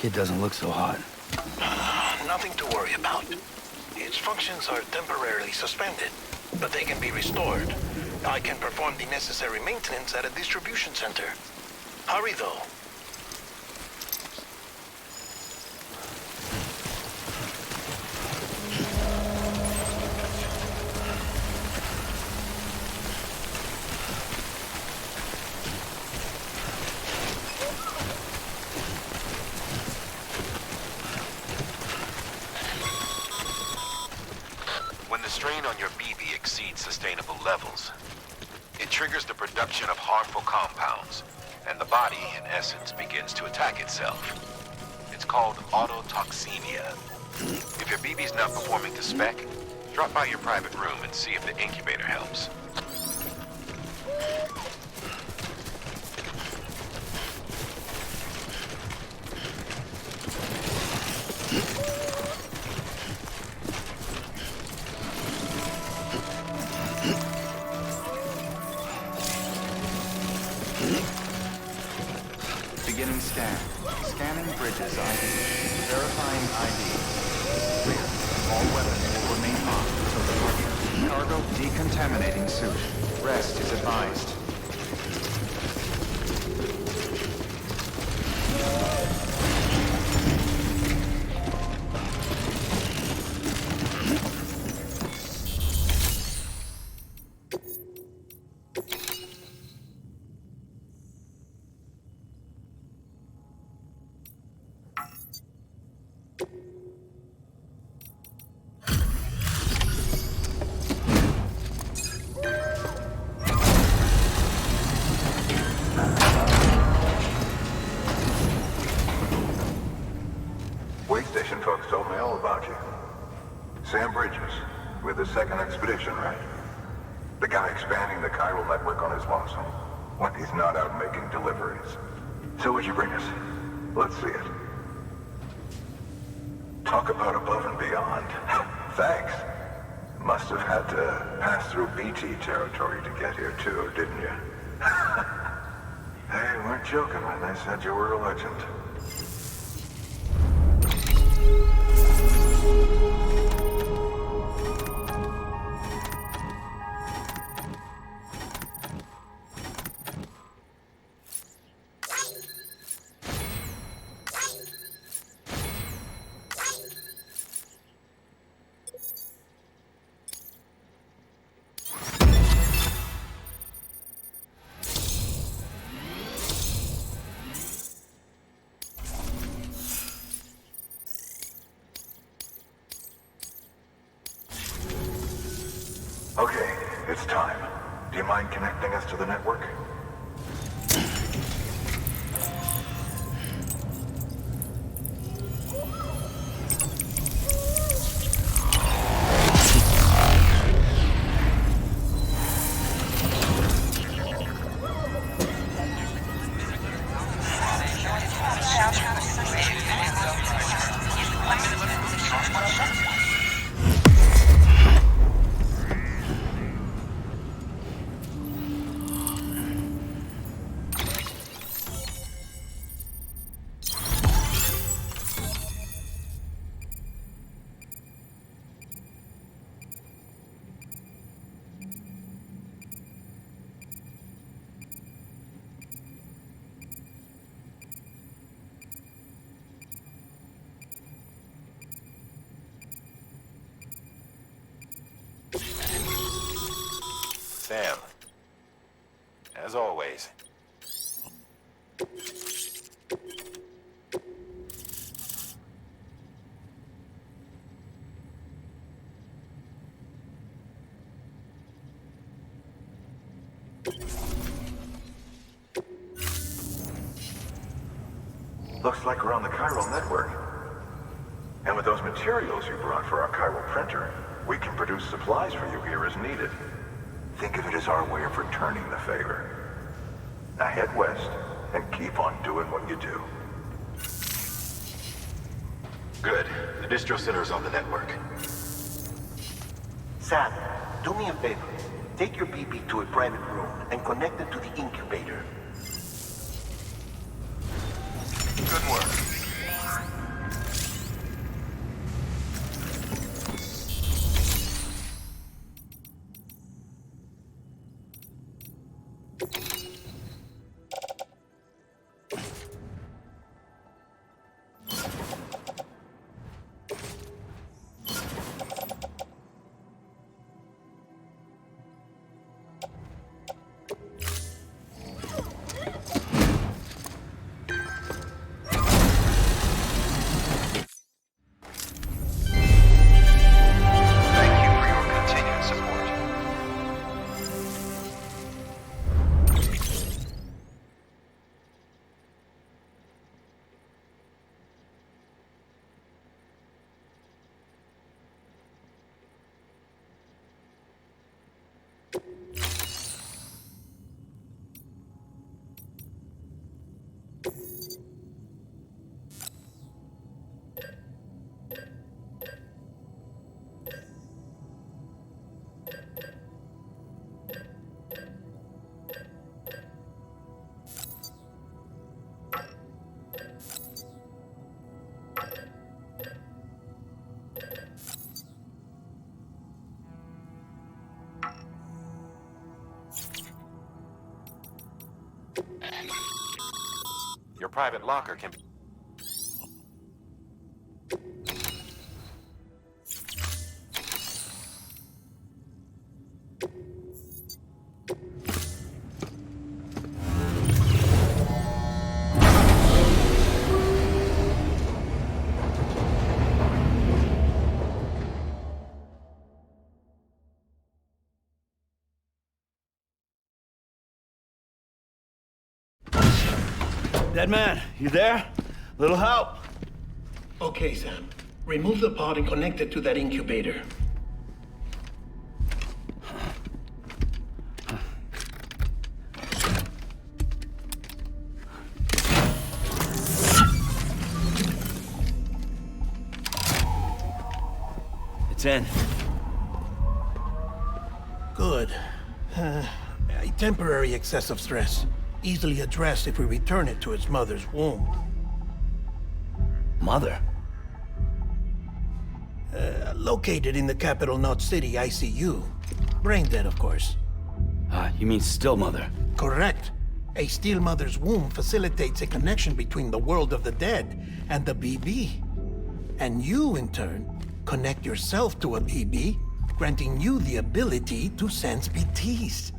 Kid doesn't look so hot. Nothing to worry about. Its functions are temporarily suspended, but they can be restored. I can perform the necessary maintenance at a distribution center. Hurry, though. When the strain on your BB exceeds sustainable levels, it triggers the production of harmful compounds, and the body, in essence, begins to attack itself. It's called autotoxemia. If your BB's not performing to spec, drop by your private room and see if the incubator helps. Beginning scan. Scanning bridges ID. Verifying ID. Clear. All weapons will remain on until departure. Cargo decontaminating suit. Rest is advised. Wait station folks told me all about you. Sam Bridges, with the second expedition, right? The guy expanding the chiral network on his lonesome, when he's not out making deliveries. So what'd you bring us? Let's see it. Talk about above and beyond. Thanks. Must have had to pass through BT territory to get here too, didn't you? They weren't joking when they said you were a legend. Okay, it's time. Do you mind connecting us to the network? Sam, as always. Looks like we're on the chiral network. And with those materials you brought for our chiral printer, we can produce supplies for you here as needed. Think of it as our way of returning the favor. Now head west and keep on doing what you do. Good. The distro center is on the network. Sam, do me a favor. Take your BB to a private room and connect it to the incubator. Good work. private locker can be... Dead man, you there? Little help? Okay, Sam. Remove the pod and connect it to that incubator. It's in. Good. A temporary excess of stress. Easily addressed if we return it to its mother's womb. Mother? Located in the capital Knot City ICU. Brain dead, of course. You mean still mother? Correct. A still mother's womb facilitates a connection between the world of the dead and the BB. And you, in turn, connect yourself to a BB, granting you the ability to sense BTs.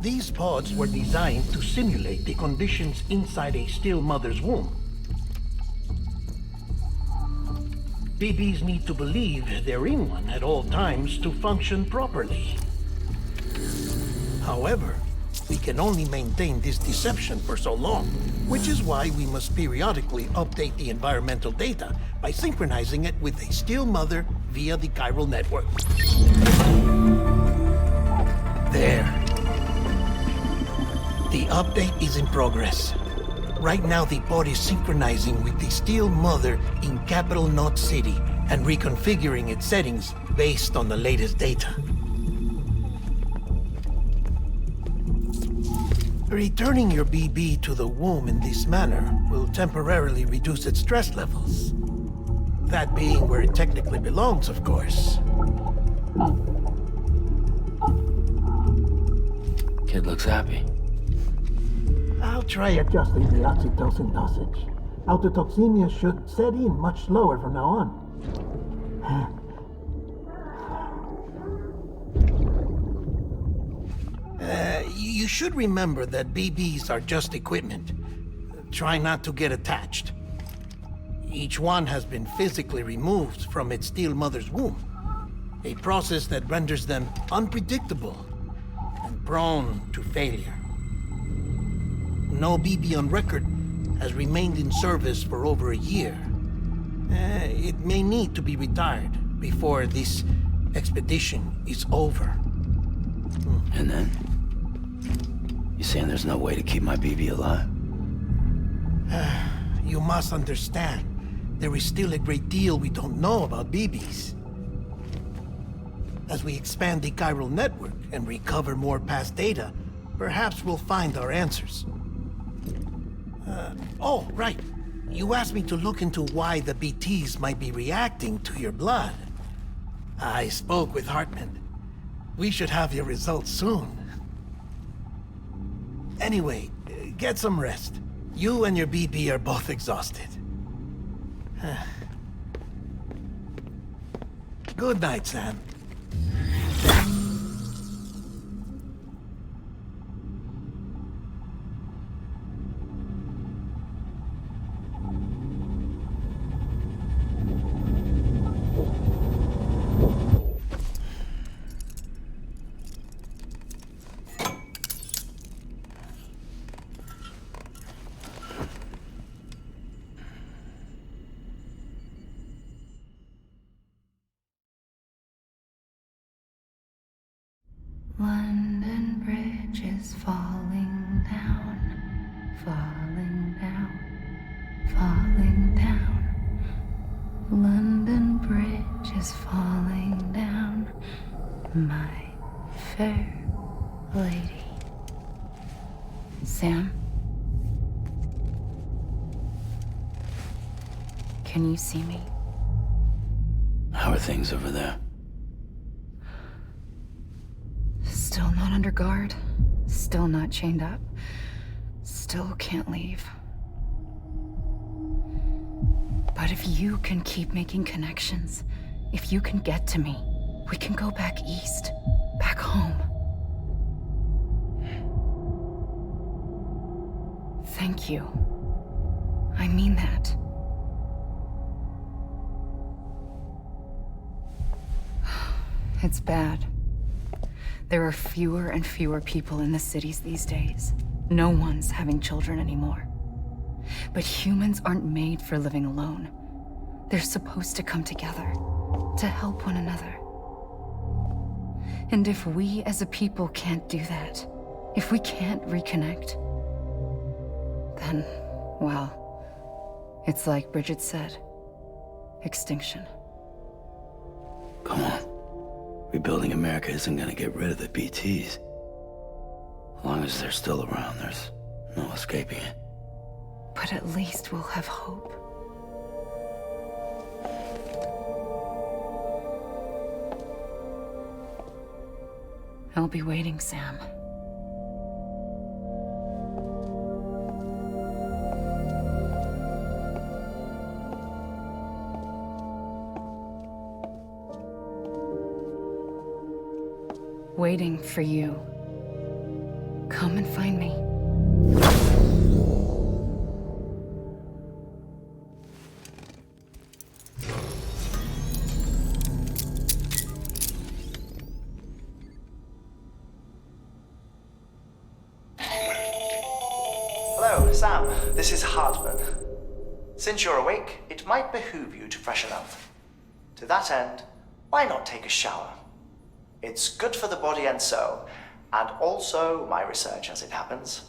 These pods were designed to simulate the conditions inside a still mother's womb. BBs need to believe they're in one at all times to function properly. However, we can only maintain this deception for so long, which is why we must periodically update the environmental data by synchronizing it with a still mother via the chiral network. There. The update is in progress. Right now, the pod is synchronizing with the still mother in capital Knot City and reconfiguring its settings based on the latest data. Returning your BB to the womb in this manner will temporarily reduce its stress levels. That being where it technically belongs, of course. Kid looks happy. I'll try adjusting the oxytocin dosage. Autotoxemia should set in much slower from now on. You should remember that BBs are just equipment. Try not to get attached. Each one has been physically removed from its still mother's womb. A process that renders them unpredictable and prone to failure. No BB on record has remained in service for over a year. It may need to be retired before this expedition is over. And then? You saying there's no way to keep my BB alive? You must understand, there is still a great deal we don't know about BBs. As we expand the chiral network and recover more past data, perhaps we'll find our answers. Oh, right. You asked me to look into why the BTs might be reacting to your blood. I spoke with Hartman. We should have your results soon. Anyway, get some rest. You and your BB are both exhausted. Good night, Sam. London Bridge is falling down, falling down, falling down. London Bridge is falling down, my fair lady. Sam? Can you see me? How are things over there? Still not under guard, still not chained up, still can't leave. But if you can keep making connections, if you can get to me, we can go back east, back home. Thank you. I mean that. It's bad. There are fewer and fewer people in the cities these days. No one's having children anymore. But humans aren't made for living alone. They're supposed to come together, to help one another. And if we as a people can't do that, if we can't reconnect, then, well, it's like Bridget said, extinction. Come on. Rebuilding America isn't gonna get rid of the BTs. As long as they're still around, there's no escaping it. But at least we'll have hope. I'll be waiting, Sam. Waiting for you. Come and find me. Hello, Sam. This is Hardman. Since you're awake, it might behoove you to freshen up. To that end, why not take a shower? It's good for the body and soul, and also my research as it happens.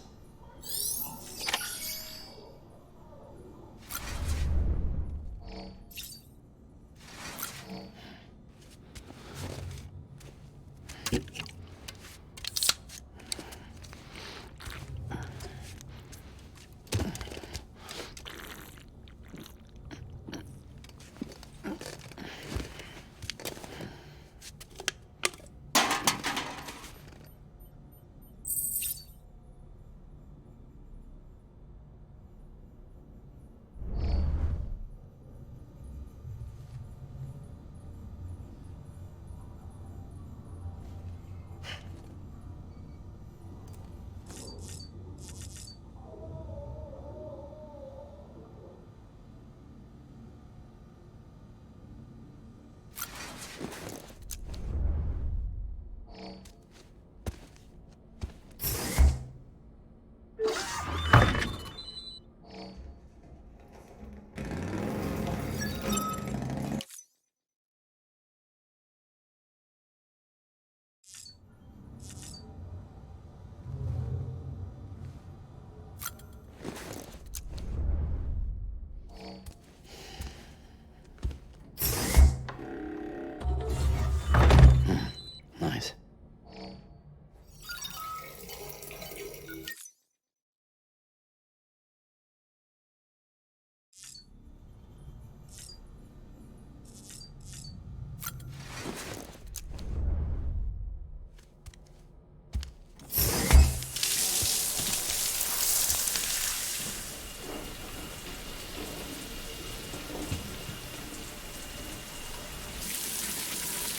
Nice.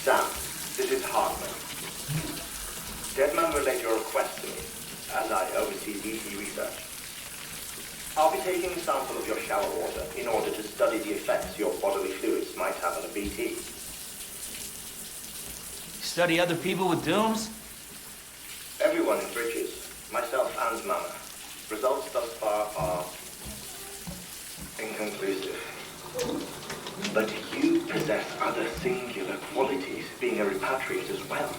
Sam, this is Hardman. Deadman relayed your request to me, as I oversee BT research. I'll be taking a sample of your shower water in order to study the effects your bodily fluids might have on a BT. Study other people with dooms? Everyone in Bridges, myself and Mama. Results thus far are inconclusive. But you possess other singular qualities, being a repatriate as well.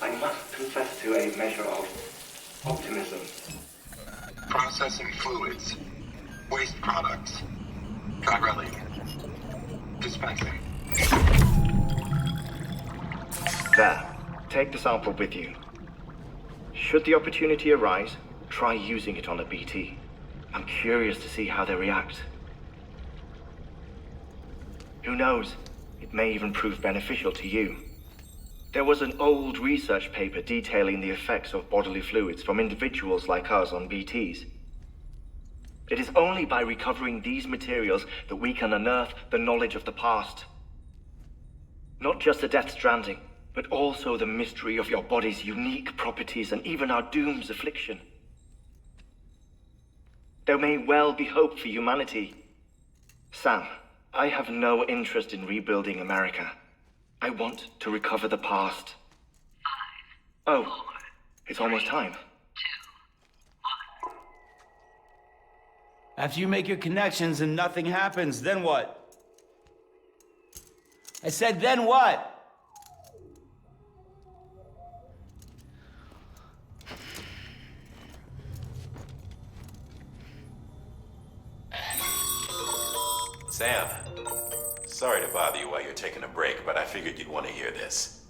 I must confess to a measure of optimism. Processing fluids. Waste products. Chirelli. Dispensing. There. Take the sample with you. Should the opportunity arise, try using it on a BT. I'm curious to see how they react. Who knows? It may even prove beneficial to you. There was an old research paper detailing the effects of bodily fluids from individuals like us on BTs. It is only by recovering these materials that we can unearth the knowledge of the past. Not just the Death Stranding, but also the mystery of your body's unique properties and even our doom's affliction. There may well be hope for humanity. Sam, I have no interest in rebuilding America. I want to recover the past. 5, 4, it's almost time. After you make your connections and nothing happens, then what? I said, then what? Sam, sorry to bother you while you're taking a break, but I figured you'd want to hear this.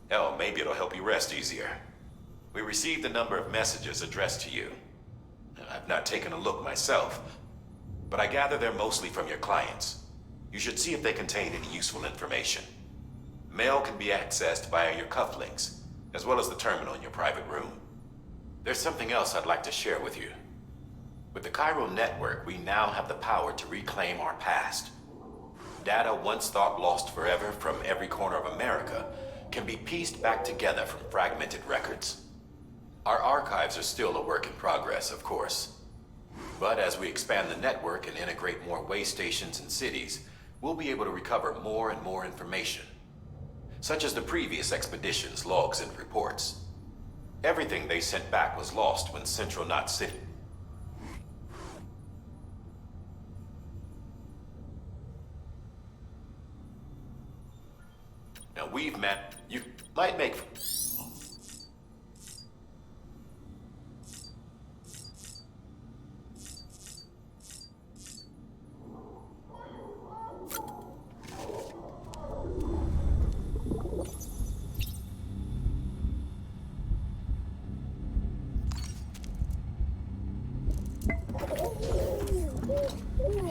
Hell, maybe it'll help you rest easier. We received a number of messages addressed to you. I've not taken a look myself, but I gather they're mostly from your clients. You should see if they contain any useful information. Mail can be accessed via your cufflinks, as well as the terminal in your private room. There's something else I'd like to share with you. With the Chiral network, we now have the power to reclaim our past. Data once thought lost forever from every corner of America can be pieced back together from fragmented records. Our archives are still a work in progress, of course. But as we expand the network and integrate more way stations and cities, we'll be able to recover more and more information, such as the previous expedition's logs and reports. Everything they sent back was lost when Central Knot City. Now we've met. You might make.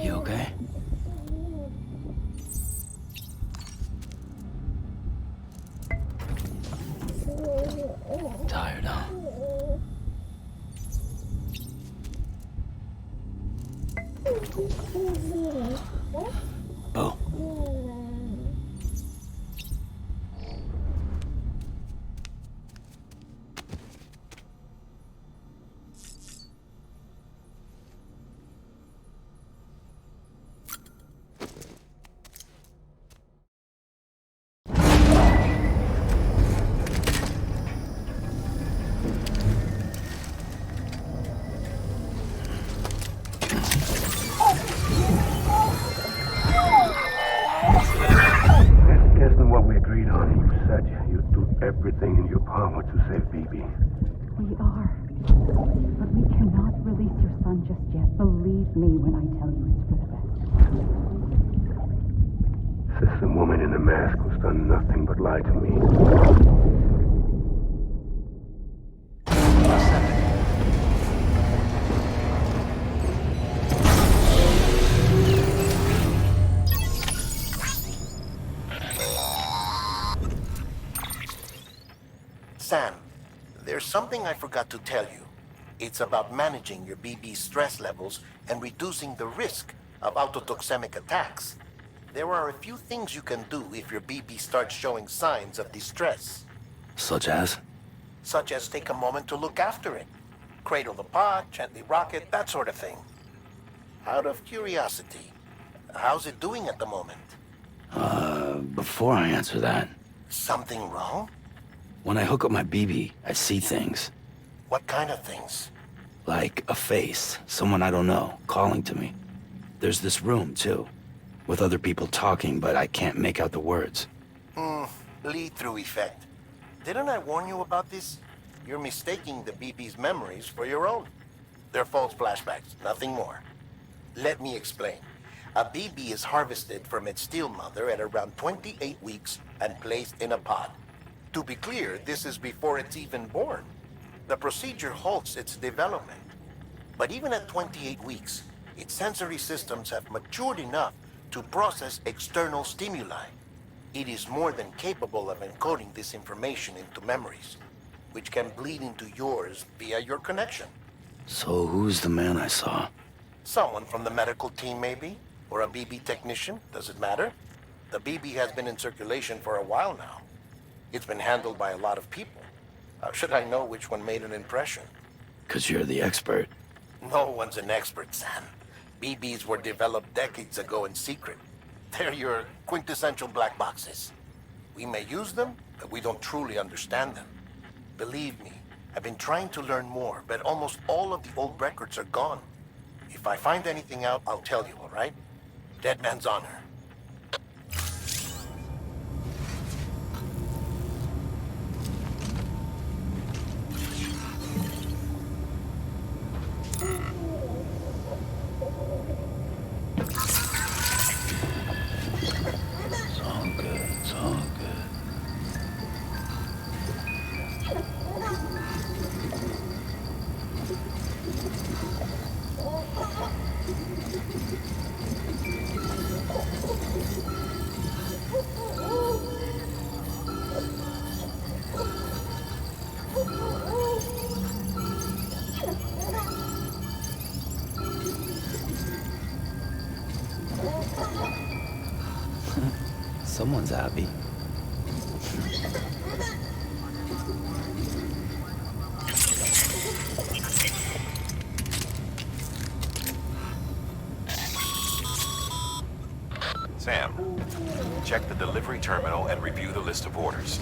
You okay? Tired, huh? Bo. Everything in your power to save Bibi. We are. But we cannot release your son just yet. Believe me when I tell you it's for the best. Says the woman in the mask who's done nothing but lie to me. Sam, there's something I forgot to tell you. It's about managing your BB stress levels and reducing the risk of autotoxemic attacks. There are a few things you can do if your BB starts showing signs of distress. Such as? Such as take a moment to look after it. Cradle the pod, gently rock it, that sort of thing. Out of curiosity, how's it doing at the moment? Before I answer that. Something wrong? When I hook up my BB, I see things. What kind of things? Like a face, someone I don't know, calling to me. There's this room, too, with other people talking, but I can't make out the words. Lead-through effect. Didn't I warn you about this? You're mistaking the BB's memories for your own. They're false flashbacks, nothing more. Let me explain. A BB is harvested from its steel mother at around 28 weeks and placed in a pod. To be clear, this is before it's even born. The procedure halts its development. But even at 28 weeks, its sensory systems have matured enough to process external stimuli. It is more than capable of encoding this information into memories, which can bleed into yours via your connection. So who's the man I saw? Someone from the medical team, maybe? Or a BB technician? Does it matter? The BB has been in circulation for a while now. It's been handled by a lot of people. How should I know which one made an impression? 'Cause you're the expert. No one's an expert, Sam. BBs were developed decades ago in secret. They're your quintessential black boxes. We may use them, but we don't truly understand them. Believe me, I've been trying to learn more, but almost all of the old records are gone. If I find anything out, I'll tell you, all right? Dead man's honor. It's all good, it's all good. Someone's happy. Sam, check the delivery terminal and review the list of orders.